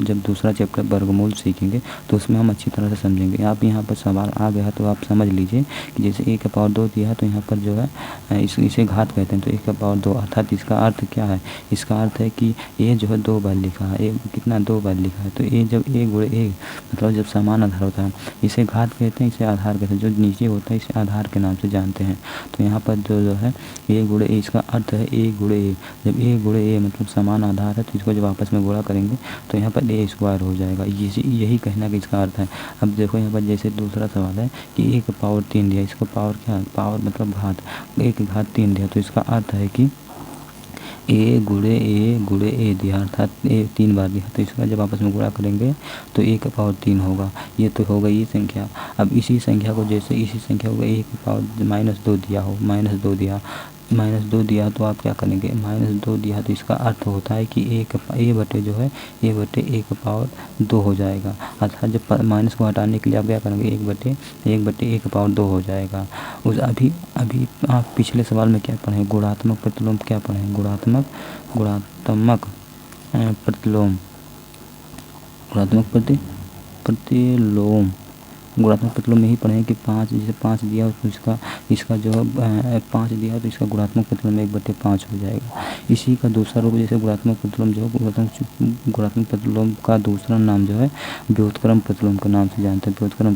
जब दूसरा चैप्टर वर्गमूल सीखेंगे तो उसमें हम अच्छी तरह से समझेंगे। आप यहाँ पर सवाल आ गया तो आप समझ लीजिए कि जैसे ए का पावर 2 दिया है तो यहाँ पर जो है इसे घात कहते हैं। तो ए का पावर 2 अर्थात इसका अर्थ क्या है, इसका अर्थ है कि ए जो है 2 बार लिखा है, ए कितना 2 बार लिखा है। तो ए जब ए गुणे ए मतलब जब समान आधार होता है इसे घात कहते हैं, इसे आधार कहते हैं। जो नीचे होता है इसे आधार के नाम से जानते हैं। तो यहाँ पर जो है ए गुणे ए, इसका अर्थ है ए गुणे ए। जब ए गुणे ए मतलब समान आधार है तो इसको जब आपस में गुणा करेंगे तो यहाँ पर ए स्क्वायर हो जाएगा। यही कहना कि इसका अर्थ है। अब देखो यहाँ पर जैसे दूसरा सवाल है कि ए का पावर 3 दिया, इसका पावर क्या है, पावर मतलब घात, ए की घात 3 दिया तो इसका अर्थ है कि ए गुणे ए दिया, अर्थात ए 3 बार दिया तो इसका जब आपस में गुणा करेंगे तो ए का पावर 3 होगा। ये तो होगा ये संख्या। अब इसी संख्या को जैसे इसी संख्या को ए के पावर -2 दिया हो, -2 दिया तो आप क्या करेंगे, -2 दिया तो इसका अर्थ होता है कि ए बटे जो है ए बटे ए का पावर 2 हो जाएगा। अर्थात जब माइनस को हटाने के लिए आप क्या करेंगे, 1 बटे ए का पावर 2 हो जाएगा। उस अभी आप पिछले सवाल में क्या पढ़े, गुणात्मक प्रतिलोम क्या पढ़े, गुणात्मक प्रतिलोम गुणात्मक प्रतिलोम में ही पढ़े कि 5 जैसे 5 दिया तो इसका जो है 5 दिया तो इसका गुणात्मक प्रतिलोम 1/5 हो जाएगा। इसी का दूसरा रूप जैसे गुणात्मक प्रतिलोम जो गुणात्मक प्रतिलोम का दूसरा नाम जो है व्युत्क्रम प्रतिलोम के नाम से जानते हैं। व्युत्क्रम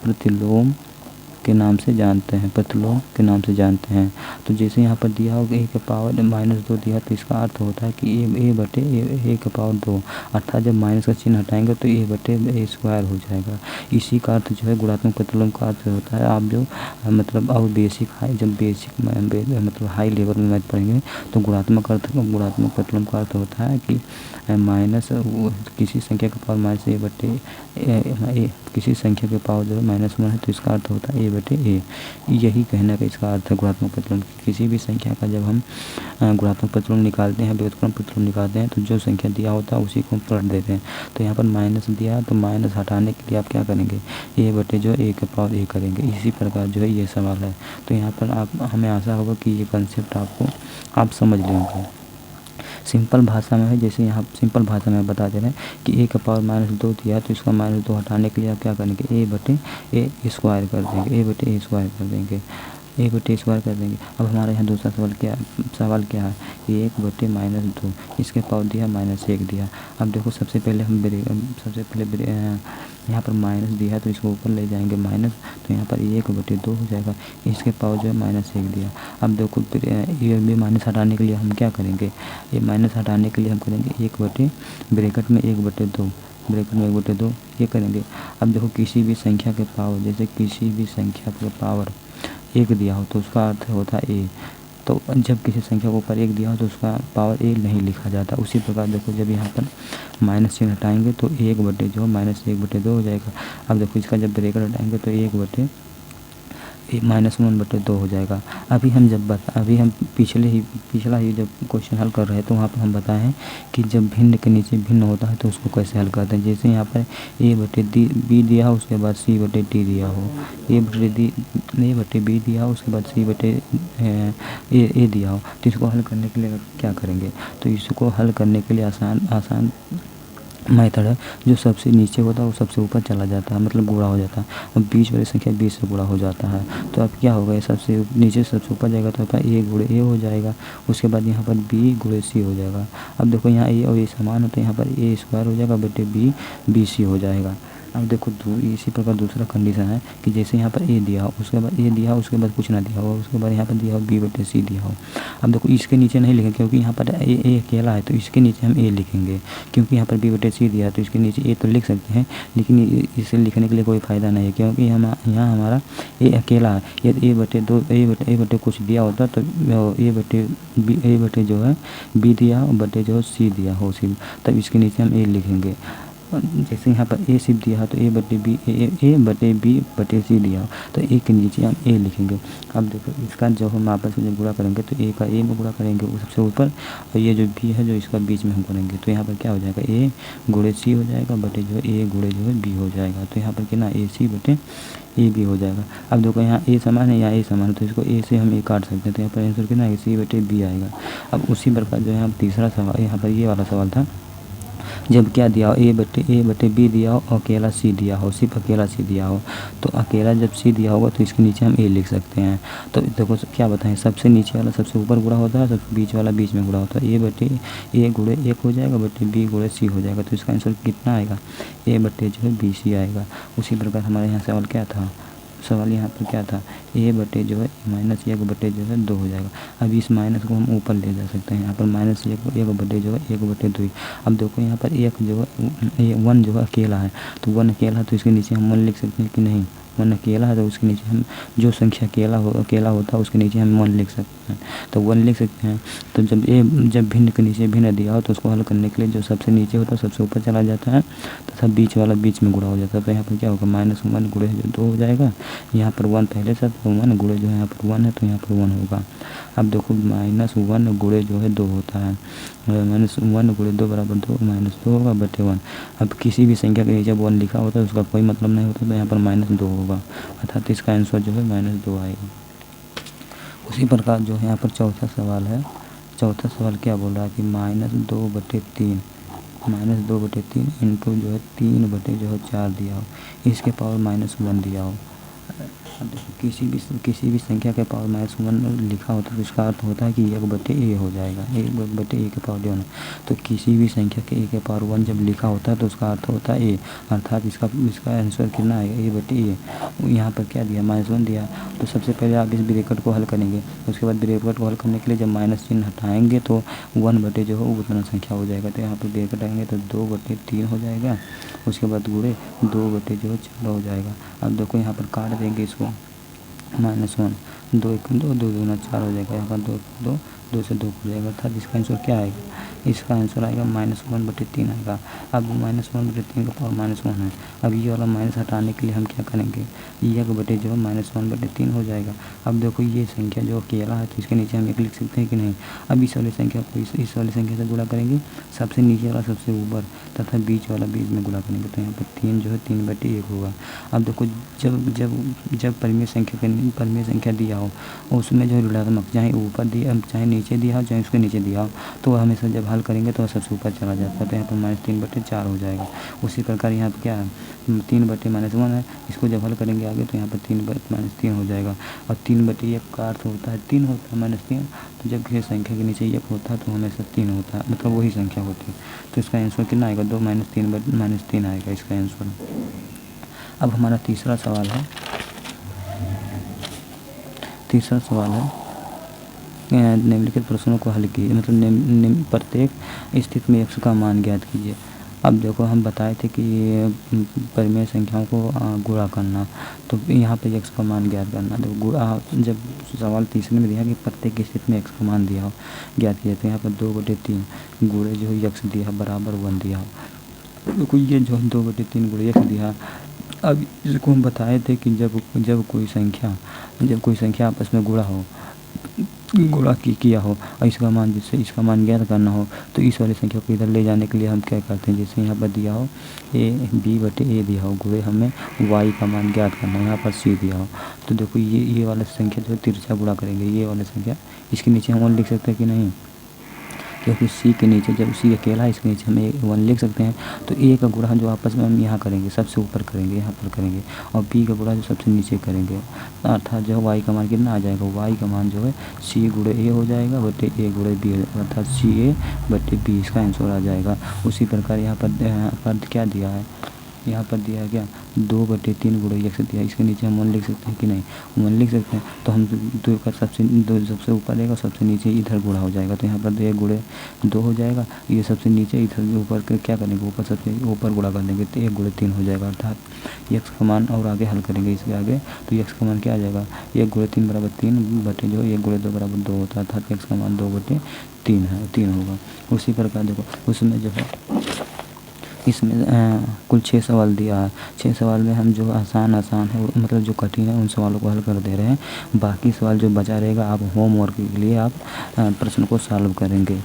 प्रतिलोम के नाम से जानते हैं, प्रतिलोम के नाम से जानते हैं। तो जैसे यहाँ पर दिया होगा ए के पावर -2 दिया तो इसका अर्थ होता है कि ए बटे ए के पावर 2, अर्थात जब माइनस का चिन्ह हटाएंगे तो ए बटे ए स्क्वायर हो जाएगा। इसी का अर्थ जो है गुणात्मक प्रतिलोम का अर्थ होता है। आप जो मतलब और बेसिक मतलब हाई लेवल में मैथ पढ़ेंगे तो गुणात्मक प्रतिलोम का अर्थ होता है कि माइनस किसी संख्या का पावर -a बटे किसी संख्या के पावर जो है -1 है तो इसका अर्थ होता है ए बटे ए। यही कहने का इसका अर्थ है गुणात्मक प्रतिलोम। किसी भी संख्या का जब हम गुणात्मक प्रतिलोम निकालते हैं, व्युत्क्रम प्रतिलोम निकालते हैं तो जो संख्या दिया होता है उसी को हम पलट देते हैं। तो यहाँ पर माइनस दिया तो माइनस हटाने के लिए आप क्या करेंगे, ए बटे जो ए के पावर ए करेंगे। इसी प्रकार जो है ये सवाल है। तो यहाँ पर हमें आशा होगा कि ये कंसेप्ट आप समझ लेंगे। सिंपल भाषा में है, जैसे यहाँ सिंपल भाषा में बता दे रहे हैं कि ए का पावर -2 दिया तो इसका -2 हटाने के लिए आप क्या करेंगे, ए बटे ए स्क्वायर कर देंगे, ए बटे ए स्क्वायर कर देंगे। अब हमारे यहाँ दूसरा सवाल क्या है, 1 बटे -2 इसके पावर दिया -1 दिया। अब देखो सबसे पहले यहाँ पर माइनस दिया है तो इसको ऊपर ले जाएंगे माइनस, तो यहाँ पर 1 बटे 2 हो जाएगा। इसके पावर जो है -1 दिया। अब देखो ये भी माइनस हटाने के लिए हम क्या करेंगे, ये माइनस हटाने के लिए हम करेंगे 1 बटे ब्रैकेट में 1/2 ये करेंगे। अब देखो किसी भी संख्या के पावर, जैसे किसी भी संख्या के पावर 1 दिया हो तो उसका अर्थ होता है ए। तो जब किसी संख्या को ऊपर 1 दिया हो तो उसका पावर ए नहीं लिखा जाता। उसी प्रकार देखो जब यहाँ पर माइनस चिन्ह हटाएंगे तो 1/2 -1/2 हो जाएगा। अब देखो इसका जब ब्रैकेट हटाएंगे तो -1/2 हो जाएगा। अभी हम पिछला ही जब क्वेश्चन हल कर रहे थे वहाँ पर हम बताए हैं कि जब भिन्न के नीचे भिन्न होता है तो उसको कैसे हल करते हैं। जैसे यहाँ पर a/b दिया हो उसके बाद c/d दिया हो, a/b दिया हो उसके बाद c/a दिया हो, तो इसको हल करने के लिए क्या करेंगे। तो इसको हल करने के लिए आसान मेथड है, जो सबसे नीचे होता है वो सबसे ऊपर चला जाता है, मतलब गुणा हो जाता है। और बीच वाली संख्या 20 से गुणा हो जाता है। तो अब क्या होगा, ये सबसे नीचे सबसे ऊपर जाएगा तो आपका a हो जाएगा। उसके बाद यहाँ पर b/c हो जाएगा। अब देखो यहाँ a और a समान होता है, यहाँ पर a² हो जाएगा बटे bc हो जाएगा। अब देखो इसी प्रकार दूसरा कंडीशन है कि जैसे यहाँ पर a दिया हो उसके बाद कुछ ना दिया हो, उसके बाद यहाँ पर दिया हो b/c दिया हो। अब देखो इसके नीचे नहीं लिखेंगे क्योंकि यहाँ पर a अकेला है, तो इसके नीचे हम a लिखेंगे। क्योंकि यहाँ पर b/c दिया है तो इसके नीचे a तो लिख सकते हैं, लेकिन इसे लिखने के लिए कोई फ़ायदा नहीं है क्योंकि यहाँ हमारा a अकेला है। यदि a/2 कुछ दिया होता तो a/b जो है b दिया हो बटे जो c दिया हो सिर्फ, तब इसके नीचे हम a लिखेंगे। जैसे यहाँ पर a सिर्फ दिया हो तो a/b/c दिया हो तो a के नीचे हम a लिखेंगे। अब देखो इसका जो हम आपस में जब गुणा करेंगे तो a का a में गुणा करेंगे वो सबसे ऊपर, और ये जो b है जो इसका बीच में हम करेंगे, तो यहाँ पर क्या हो जाएगा a/c हो जाएगा बटे जो a/b हो जाएगा। तो यहाँ पर कितना ac/ab हो जाएगा। अब देखो यहाँ a समान है, यहाँ a समान है, तो इसको a से हम a काट सकते हैं, तो यहाँ पर आंसर कितना आएगा c/b आएगा। अब उसी प्रकार जो है हम तीसरा सवाल, यहाँ पर ये वाला सवाल था जब क्या दिया हो a/b दिया हो, अकेला c दिया हो, सिर्फ अकेला c दिया हो, तो अकेला जब c दिया होगा तो इसके नीचे हम a लिख सकते हैं। तो देखो क्या बताएं, सबसे नीचे वाला सबसे ऊपर गुणा होता है, सबसे बीच वाला बीच में गुणा होता है। a/1 हो जाएगा बटे b/c हो जाएगा। तो इसका आंसर कितना आएगा, a/bc आएगा। उसी प्रकार हमारे यहाँ सवाल यहाँ पर क्या था, a/-1/2 हो जाएगा। अब इस माइनस को हम ऊपर ले जा सकते हैं, यहाँ पर -1/2। अब देखो यहाँ पर 1 जो है अकेला है, तो 1 अकेला है तो इसके नीचे हम 1 लिख सकते हैं कि नहीं। 1 अकेला है तो उसके नीचे हम जो संख्या अकेला होता है उसके नीचे हम 1 लिख सकते हैं, तो 1 लिख सकते हैं। तो जब भिन्न के नीचे भिन्न दिया हो तो उसको हल करने के लिए जो सबसे नीचे होता है सबसे ऊपर चला जाता है तथा बीच वाला बीच में गुणा हो जाता है। तो यहाँ पर क्या होगा, -1 गुणे जो 2 हो जाएगा, यहाँ पर 1 पहले से तो 1 गुणे जो है यहाँ पर 1 है तो यहाँ पर 1 होगा। अब देखो -1 गुणे जो है 2 होता है, -1 गुणे 2 बराबर 2 -2 होगा बटे 1। अब किसी भी संख्या के नीचे 1 लिखा होता है उसका कोई मतलब नहीं होता, तो यहाँ पर -2 होगा, अर्थात इसका आंसर जो है -2 आएगा। उसी प्रकार जो है यहाँ पर चौथा सवाल क्या बोल रहा है कि -2/3 इंटू जो है 3/4 दिया हो, इसके पावर -1 दिया हो। किसी भी संख्या के पावर -1 लिखा होता है तो इसका अर्थ होता है कि 1/a हो जाएगा, 1/a के पावर जो है। तो किसी भी संख्या के a के पावर 1 जब लिखा होता है तो उसका अर्थ होता है a, अर्थात इसका आंसर कितना आएगा, a/a। यहाँ पर क्या दिया, -1 दिया, तो सबसे पहले आप इस ब्रैकेट को हल करेंगे। उसके बाद ब्रैकेट को हल करने के लिए जब माइनस चिन्ह हटाएंगे तो 1/, जो है उतना संख्या हो जाएगा। तो यहाँ पर ब्रैकेट आएंगे तो 2/3 हो जाएगा, उसके बाद गुणे 2/4 हो जाएगा। अब देखो यहाँ पर काट देंगे इसको, -1 2 1 2 2 दूना 4 हो जाएगा, यहाँ पर 2 से 2 हो जाएगा, अर्थात इसका आंसर क्या आएगा, इसका आंसर आएगा -1/3 आएगा। अब -1/3 का पावर -1 है। अब ये वाला माइनस हटाने के लिए हम क्या करेंगे, ये बटे जो -1/3 हो जाएगा। अब देखो ये संख्या जो अकेला है तो इसके नीचे हम 1 लिख सकते हैं कि नहीं। अब इस वाली संख्या को इस वाली संख्या से गुणा करेंगे, सबसे नीचे वाला सबसे ऊपर तथा बीच वाला बीच में गुणा करेंगे, तो यहाँ पर 3 जो है 3/1 होगा। अब देखो जब परिमेय संख्या दिया हो उसमें जो है ऋणात्मक, चाहे ऊपर दिया चाहे नीचे दिया हो चाहे उसके नीचे दिया हो, तो हमेशा जब हल करेंगे तो सबसे ऊपर चला जाता है, तो यहाँ पर -3/4 हो जाएगा। उसी प्रकार यहाँ पर क्या है, 3/-1 है, इसको जब हल करेंगे आगे तो यहाँ पर 3/-3 हो जाएगा। और 3/1 का अर्थ होता है 3 होता है -3, तो जब किसी संख्या के नीचे 1 होता है तो हमेशा 3 होता है, मतलब वही संख्या होती है। तो इसका आंसर कितना आएगा, 2 -3/-3 आएगा इसका आंसर। अब हमारा तीसरा सवाल है निम्नलिखित प्रश्नों को हल कीजिए, मतलब प्रत्येक स्थिति में x का मान ज्ञात कीजिए। अब देखो हम बताए थे कि ये परिमेय संख्याओं को गुणा करना, तो यहाँ पे x का मान ज्ञात करना। तो जब सवाल तीसरे में दिया कि प्रत्येक स्थिति में x का मान दिया हो ज्ञात किया, तो यहाँ पर 2/3 गुणे जो x दिया बराबर 1 दिया हो। देखो ये जो 2/3 गुणे x दिया, अब इसको हम बताए थे कि जब कोई संख्या आपस में गुणा किया हो और इसका मान जिससे इसका मान ज्ञात करना हो, तो इस वाली संख्या को इधर ले जाने के लिए हम क्या करते हैं, जैसे यहाँ पर दिया हो b/a दिया हो गुणे हमें y का मान ज्ञात करना है, यहाँ पर c दिया हो, तो देखो ये वाला संख्या जो है तिरछा गुणा करेंगे, ये वाली संख्या इसके नीचे हम 1 लिख सकते हैं कि नहीं, क्योंकि c के नीचे जब c अकेला है इसके नीचे हम 1 लिख सकते हैं। तो a का गुणा जो आपस में हम यहाँ करेंगे, सबसे ऊपर करेंगे, यहाँ पर करेंगे, और b का गुणा जो सबसे नीचे करेंगे, अर्थात जो y का मान कितना आ जाएगा, y का मान जो है c गुणे a हो जाएगा बटे a गुणे b, अर्थात ca/b इसका आंसर आ जाएगा। उसी प्रकार यहाँ पर क्या दिया है, यहाँ पर दिया क्या 2/3 गुणे x दिया, इसके नीचे हम 1 लिख सकते हैं कि नहीं, 1 लिख सकते हैं। तो हम दो का सबसे ऊपर रहेगा, सबसे नीचे इधर गुणा हो जाएगा, तो यहाँ पर 1 गुणे 2 हो जाएगा, ये सबसे नीचे इधर ऊपर क्या करेंगे, ऊपर सबसे ऊपर गुणा कर देंगे, तो 1 गुणे 3 हो जाएगा, अर्थात x का मान, और आगे हल करेंगे इसके आगे, तो x का मान क्या आ जाएगा, 1 गुणे 3 बराबर 3 बटे जो 1 गुणे 2 बराबर 2 होता है, अर्थात x का मान 2/3 है, 3 होगा। उसी प्रकार देखो उसमें जो है इसमें कुल 6 सवाल दिया है, 6 सवाल में हम जो आसान है मतलब जो कठिन है उन सवालों को हल कर दे रहे हैं, बाकी सवाल जो बचा रहेगा आप होमवर्क के लिए आप प्रश्न को सॉल्व करेंगे।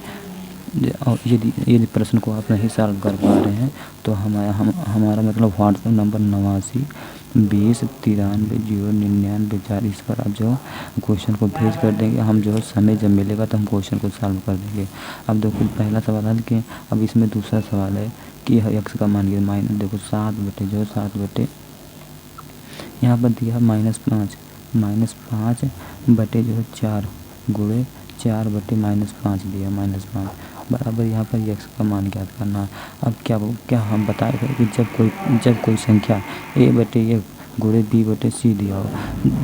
और यदि प्रश्न को आप नहीं सॉल्व कर पा रहे हैं तो हमारा मतलब व्हाट्सएप नंबर 8920930994 इस पर आप जो क्वेश्चन को भेज कर देंगे, हम जो समय जब मिलेगा तो हम क्वेश्चन को सॉल्व कर देंगे। अब देखो पहला सवाल हल किए, अब इसमें दूसरा सवाल है कि x का मान माइनस, देखो 7 यहाँ पर दिया -5 बटे जो है 4 गुणे 4/-5 दिया, -5 बराबर यहाँ पर x का मान ज्ञात करना है। अब क्या हम बताए थे कि जब कोई संख्या a/1 गुणे b/c दिया हो,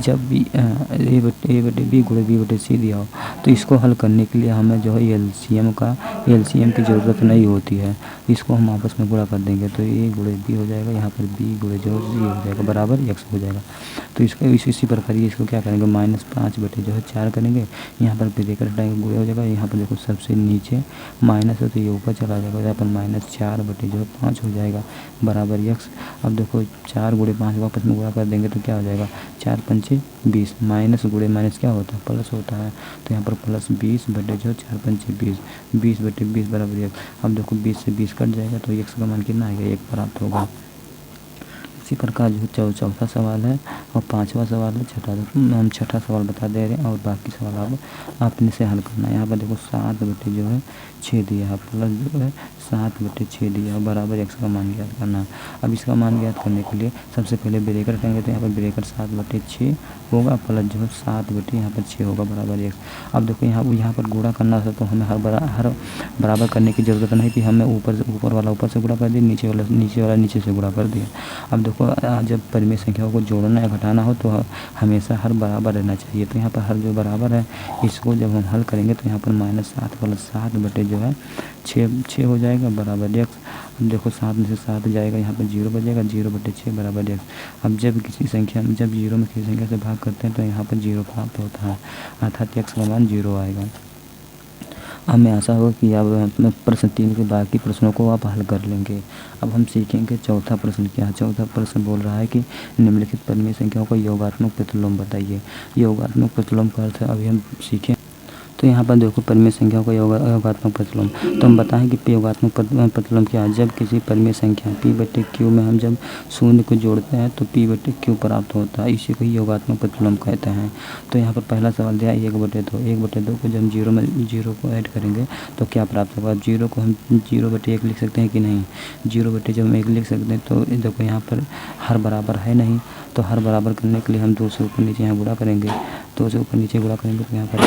जब भी a/b गुणे b/c दिया हो, तो इसको हल करने के लिए हमें जो है एलसीएम की ज़रूरत नहीं होती है, इसको हम आपस में गुणा कर देंगे, तो a गुणे b हो जाएगा, यहाँ पर b गुणे जो c हो जाएगा बराबर x हो जाएगा। तो इसका इसी प्रकार इसको क्या करेंगे, -5 बटे जो है 4 करेंगे, यहाँ पर ब्रैकेट हटाएंगे, गुणे हो जाएगा, यहाँ पर देखो सबसे नीचे माइनस है तो ये ऊपर चला जाएगा, यहाँ पर -4 बटे जो है 5 हो जाएगा बराबर x। अब देखो 4 गुणे 5 वापस में गुणा कर देंगे तो क्या हो जाएगा, 4×5 = 20, माइनस गुणे माइनस क्या होता है, प्लस होता है, तो यहाँ पर +20 बटे जो 4×5 = 20 बटे 20 बराबर 1। अब देखो 20 से 20 कट जाएगा तो x का मान कितना आएगा, 1 प्राप्त होगा। इसी प्रकार जो चौथा सवाल है और 5वां सवाल है, हम छठा सवाल बता दे रहे हैं और बाकी सवाल आप अपने से हल करना है। यहाँ पर देखो 7 बटे जो है 6 दिया है, प्लस जो है 7/6 दिया है बराबर x का मान ज्ञात करना है। अब इसका मान ज्ञात करने के लिए सबसे पहले ब्रैकेट रखेंगे, तो यहाँ पर ब्रैकेट 7/6 होगा, प्लस जो है 7 यहाँ पर 6 होगा बराबर x। अब देखो यहाँ पर गुणा करना था तो हमें हर बराबर करने की ज़रूरत नहीं थी, हमें ऊपर वाला ऊपर से गुणा कर दिया, नीचे वाला नीचे से गुणा कर दिया। अब देखो जब परिमेय संख्याओं को जोड़ना या घटाना हो तो हमेशा हर बराबर रहना चाहिए, तो यहाँ पर हर जो बराबर है इसको जब हम हल करेंगे तो यहाँ पर -7 + 7 बटे जो है 6 हो जाएगा बराबर x। अब देखो 7 में से 7 जाएगा, यहाँ पर 0 बचेगा, 0/6 बराबर x। अब जब 0 में किसी संख्या से भाग करते हैं तो यहाँ पर 0 प्राप्त होता है, अर्थात x का मान 0 आएगा। हमें आशा होगा कि आप अपने प्रश्न 3 के बाकी प्रश्नों को आप हल कर लेंगे। अब हम सीखेंगे चौथा प्रश्न क्या है। चौथा प्रश्न बोल रहा है कि निम्नलिखित परिमेय संख्याओं का योगात्मक प्रतिलोम बताइए। योगात्मक प्रतिलोम का अर्थ अभी हम सीखें। तो यहाँ पर देखो परिमेय संख्याओं का योगात्मक प्रतिलोम, तो हम बताएं कि योगात्मक प्रतिलोम क्या है। जब किसी परिमेय संख्या p/q में हम जब 0 को जोड़ते हैं तो p/q प्राप्त होता है, इसी को योगात्मक प्रतिलोम कहते हैं। तो यहाँ पर पहला सवाल दिया 1/2 को जब हम 0 को ऐड करेंगे तो क्या प्राप्त होगा। 0 को हम 0/1 लिख सकते हैं कि नहीं, 0/1 जब हम 1 लिख सकते हैं तो देखो यहाँ पर हर बराबर है नहीं, तो हर बराबर करने के लिए हम 2 से ऊपर नीचे यहाँ गुणा करेंगे, 2 से ऊपर नीचे गुणा करेंगे तो यहाँ पर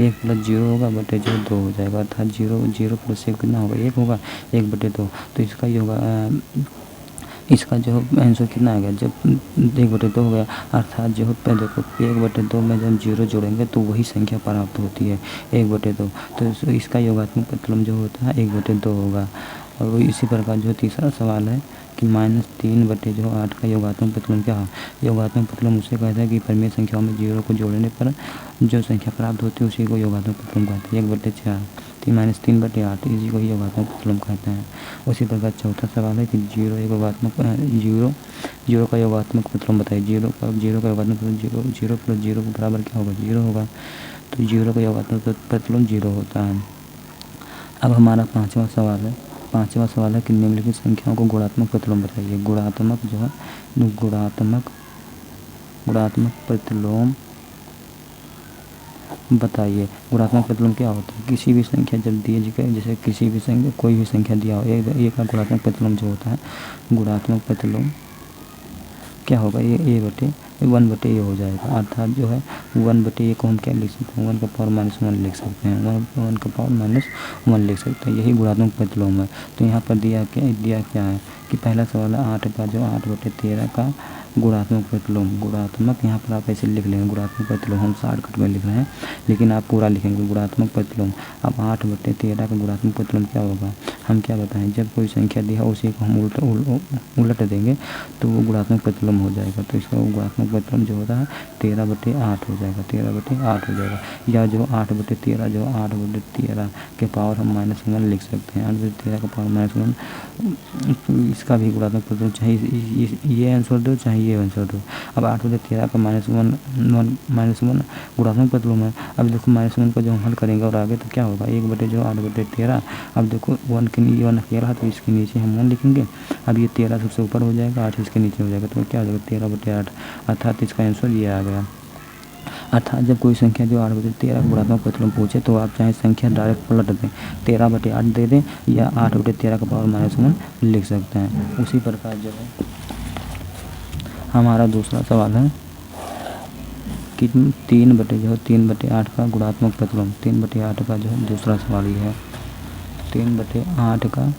1 + 0 होगा बटे जो 2 हो जाएगा, अर्थात 0 + 1 कितना होगा, 1 होगा, 1/2। तो इसका जो आंसर कितना आएगा, जब 1/2 हो गया, अर्थात जो देखो 1/2 में जब 0 जोड़ेंगे तो वही संख्या प्राप्त होती है 1/2। तो इसका योगात्मक प्रतिलोम जो होता है 1/2 होगा। और वो इसी प्रकार जो तीसरा सवाल है कि -3/8 का योगात्मक प्रतिलोम क्या है। योगात्मक प्रतिलोम उसे कहता है कि परिमेय संख्याओं में जीरो को जोड़ने पर जो संख्या प्राप्त होती है उसी को योगात्मक प्रतिलोम कहते हैं। 1/4 -3/8 इसी को ही योगात्मक प्रतिलोम कहते हैं। उसी प्रकार चौथा सवाल है कि जीरो का योगात्मक प्रतिलोम बताइए। जीरो का योगात्मक प्रतिलोम जीरो प्लस जीरो के बराबर क्या होगा, जीरो होगा। तो जीरो का योगात्मक प्रतिलोम जीरो होता है। अब हमारा पाँचवा सवाल है कि निम्नलिखित संख्याओं को गुणात्मक प्रतिलोम बताइए। गुणात्मक प्रतिलोम बताइए। गुणात्मक प्रतिलोम क्या होता है। किसी भी संख्या जब दी जाए, जैसे किसी भी संख्या कोई भी संख्या दिया हो, ए का गुणात्मक प्रतिलोम जो होता है, गुणात्मक प्रतिलोम क्या होगा, ये A/1/A हो जाएगा। अर्थात जो है 1/A को हम क्या लिख सकते हैं, 1 का पावर -1 लिख सकते हैं, 1 का पावर -1 लिख सकते हैं। यही गुणात्मक प्रतिलोम है। तो यहाँ पर दिया क्या है कि पहला सवाल है 8 का जो 8/13 का गुणात्मक प्रतिलोम। गुणात्मक यहाँ पर आप ऐसे लिख लेंगे, गुणात्मक प्रतिलोम हम शॉर्टकट में लिख रहे हैं, लेकिन आप पूरा लिखेंगे गुणात्मक प्रतिलोम। अब 8/13 का गुणात्मक प्रतिलोम क्या होगा, हम क्या बताएं, जब कोई संख्या दी है उसी को हम उलट देंगे तो वो गुणात्मक प्रतिलोम हो जाएगा। तो इसका गुणात्मक प्रतिलोम जो होता है 13/8 हो जाएगा, 13/8 हो जाएगा। या जो 8/13 के पावर हम -1 लिख सकते हैं, 8/13 का पावर -1, इसका भी गुणात्मक प्रतिलोम चाहे ये आंसर दो चाहे ये आंसर दो। अब 8/13 का -1 गुणात्मक प्रतिलोम है। अब देखो -1 को जो हम हल करेंगे और आगे तो क्या होगा, 1/8/13। अब देखो 1 अकेला है तो इसके नीचे हम 1 लिखेंगे। अब ये 13 सबसे ऊपर हो जाएगा, 8 इसके नीचे हो जाएगा, तो क्या हो जाएगा 13/8। अर्थात इसका आंसर ये आ गया। अर्थात जब कोई संख्या जो 8/13 का गुणात्मक प्रतिलोम पूछे तो आप चाहे संख्या डायरेक्ट पलट दें, 13/8 दे दें या 8/13 का पावर -1 लिख सकते हैं। उसी प्रकार जो है हमारा दूसरा सवाल है कि 3/8 का गुणात्मक प्रतिलोम। 3/8 का जो है दूसरा सवाल ये है, 3/8 का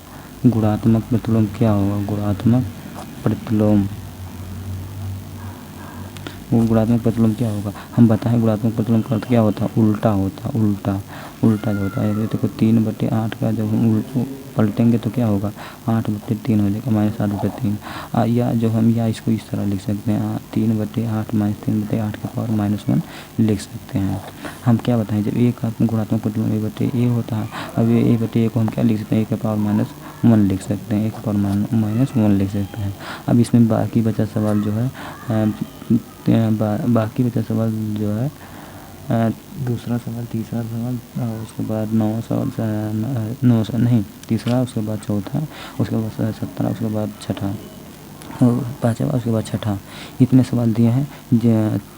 गुणात्मक प्रतिलोम क्या होगा। गुणात्मक प्रतिलोम क्या होगा, हम बताएं। गुणात्मक प्रतिलोम का अर्थ क्या होता है, उल्टा होता है, उल्टा जो होता है। देखो 3/8 का जब हम पलटेंगे तो क्या होगा, 8/3 हो जाएगा, -8/3। या जो हम या इसको इस तरह लिख सकते हैं, 3/8 -3/8 के पावर -1 लिख सकते हैं। हम क्या बताएं, जब ए का गुणात्मक प्रतिलोम A/A होता है, अब ये A/A को हम क्या लिख सकते हैं, A के पावर -1 लिख सकते हैं, A के पावर -1 लिख सकते हैं। अब इसमें बाकी बचा सवाल जो है दूसरा सवाल, तीसरा सवाल, उसके बाद तीसरा, उसके बाद चौथा, उसके बाद 17, उसके बाद छठा और पाँचवा, उसके बाद छठा। इतने सवाल दिए हैं।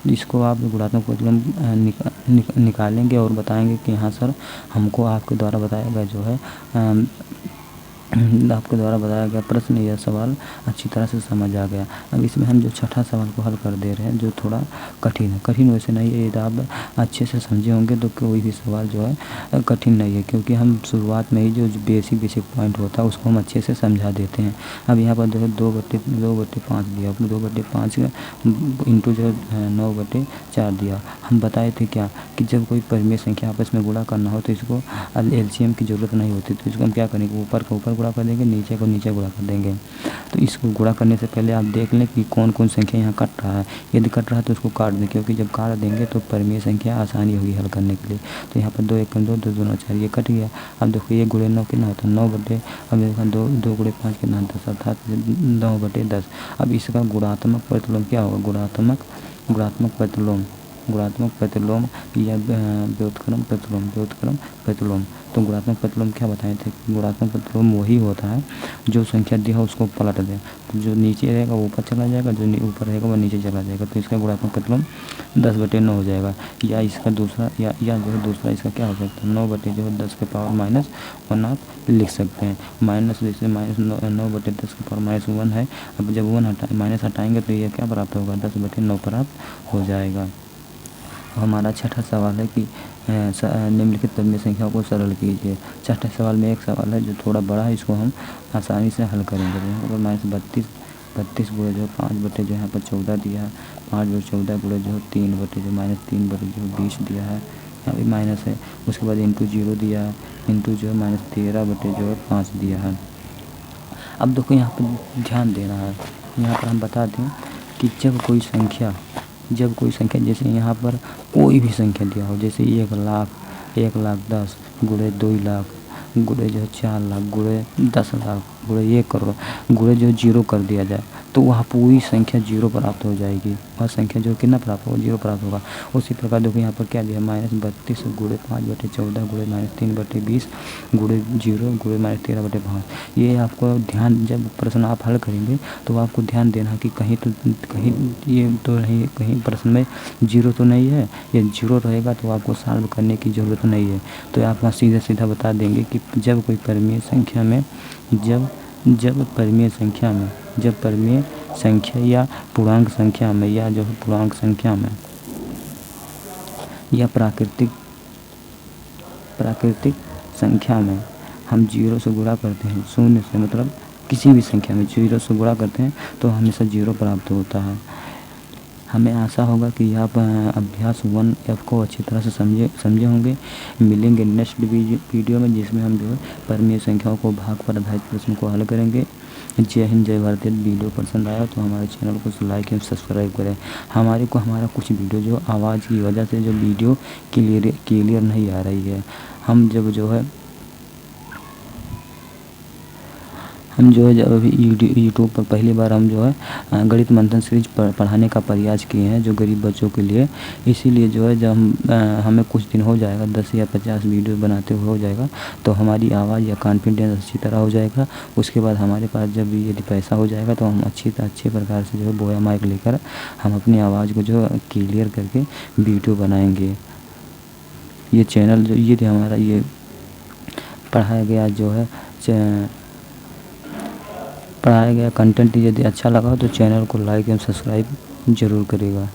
इसको आप गुणात्मक प्रतिलोम निकालेंगे और बताएंगे कि हाँ सर, हमको आपके द्वारा बताया गया जो है आपके द्वारा बताया गया प्रश्न या सवाल अच्छी तरह से समझ आ गया। अब इसमें हम जो छठा सवाल को हल कर दे रहे हैं, जो थोड़ा कठिन है। कठिन वैसे नहीं है, यदि आप अच्छे से समझे होंगे तो कोई भी सवाल जो है कठिन नहीं है, क्योंकि हम शुरुआत में ही जो बेसिक पॉइंट होता है उसको हम अच्छे से समझा देते हैं। अब यहाँ पर देखो 2/5 दिया, 2/5 इंटू जो 9/4 दिया। हम बताए थे क्या कि जब कोई परिमेय संख्या आपस में गुणा करना हो तो इसको LCM की ज़रूरत नहीं होती। तो इसको हम क्या करेंगे, ऊपर का ऊपर गुणा कर देंगे, नीचे को नीचे गुणा कर देंगे। तो इसको गुणा करने से पहले आप देख लें कि कौन कौन संख्या यहाँ कट रहा है। यदि कट रहा है तो उसको काट दें, क्योंकि जब काट देंगे तो परिमेय संख्या आसानी होगी हल करने के लिए। तो यहाँ पर 2 1 2 2 2 4 ये कट गया। अब देखो ये गुणे 9 कितना होता है, 9/, अब देखो 2 गुणे 5 कितना 10, अर्थात 9/10। अब इसका गुणात्मक प्रतिलोम क्या होगा, गुणात्मक प्रतिलोम या व्युत्क्रम प्रतिलोम। तो गुणात्मक प्रतिलोम क्या बताए थे, गुणात्मक प्रतिलोम वही होता है जो संख्या दी है उसको पलट दे। तो जो नीचे रहेगा वो ऊपर चला जाएगा, जो ऊपर रहेगा वो नीचे चला जाएगा। तो इसका गुणात्मक प्रतिलोम 10/9 हो जाएगा। या इसका दूसरा जो है दूसरा इसका क्या हो सकता है, 9/10 के पावर -1 आप लिख सकते हैं। माइनस जैसे -9/10 के पावर -1 है। अब जब माइनस हटाएंगे तो ये क्या प्राप्त होगा, 10/9 प्राप्त हो जाएगा। हमारा छठा सवाल है कि निम्नलिखित परिमेय संख्याओं को सरल कीजिए। छठे सवाल में एक सवाल है जो थोड़ा बड़ा है, इसको हम आसानी से हल करेंगे। यहाँ पर -32 गुणे जो 5/, जो यहाँ पर 14 दिया है, 5/14 गुणे जो 3/, जो -3/, जो 20 दिया है, यहाँ भी माइनस है। उसके बाद इंटू 0 दिया है, इंटू जो है -13/, जो है 5 दिया है। अब देखो यहाँ पर ध्यान देना है, यहाँ पर हम बता दें कि जब कोई संख्या जैसे यहाँ पर कोई भी संख्या दिया हो, जैसे 1,00,000, 1,10,000 गुणे 2,00,000 गुणे जो है 4,00,000 गुणे 10,00,000 गुणे 1,00,000 गुणे जो 0 कर दिया जाए, तो वहाँ पूरी संख्या 0 प्राप्त हो जाएगी। वह संख्या जो कितना प्राप्त होगा, 0 प्राप्त होगा। उसी प्रकार देखो यहाँ पर क्या दिया, -32 गुणे 5/14 गुणे -3/20 गुणे 0 गुणे -13/5। ये आपको ध्यान, जब प्रश्न आप हल करेंगे तो आपको ध्यान देना कि कहीं ये तो नहीं, कहीं प्रश्न में 0 तो नहीं है। ये 0 रहेगा तो आपको सॉल्व करने की ज़रूरत नहीं है। तो आप वहाँ सीधा बता देंगे कि जब कोई परिमेय संख्या में या पूर्णांक संख्या में या प्राकृतिक संख्या में हम 0 से गुणा करते हैं, शून्य से, मतलब किसी भी संख्या में 0 से गुणा करते हैं तो हमेशा 0 प्राप्त होता है। हमें आशा होगा कि आप अभ्यास 1F को अच्छी तरह से समझे होंगे। मिलेंगे नेक्स्ट वीडियो में, जिसमें हम जो है परिमेय संख्याओं को भाग पर आधारित प्रश्न को हल करेंगे। जय हिंद, जय भारत। यदि वीडियो पसंद आया तो हमारे चैनल को लाइक एवं सब्सक्राइब करें। हमारा कुछ वीडियो जो आवाज़ की वजह से जो वीडियो क्लियर नहीं आ रही है, हम जब अभी यूट्यूब पर पहली बार हम जो है गणित मंथन सीरीज पढ़ाने का प्रयास किए हैं जो गरीब बच्चों के लिए। इसीलिए जो है जब हमें कुछ दिन हो जाएगा, 10 या 50 वीडियो बनाते हुए हो जाएगा, तो हमारी आवाज़ या कॉन्फिडेंस अच्छी तरह हो जाएगा। उसके बाद हमारे पास जब यदि पैसा हो जाएगा तो हम अच्छे प्रकार से जो है बोया माइक लेकर हम अपनी आवाज़ को जो क्लियर करके वीडियो बनाएंगे। ये चैनल जो ये हमारा ये पढ़ाया गया कंटेंट यदि अच्छा लगा तो चैनल को लाइक एवं सब्सक्राइब ज़रूर करेगा।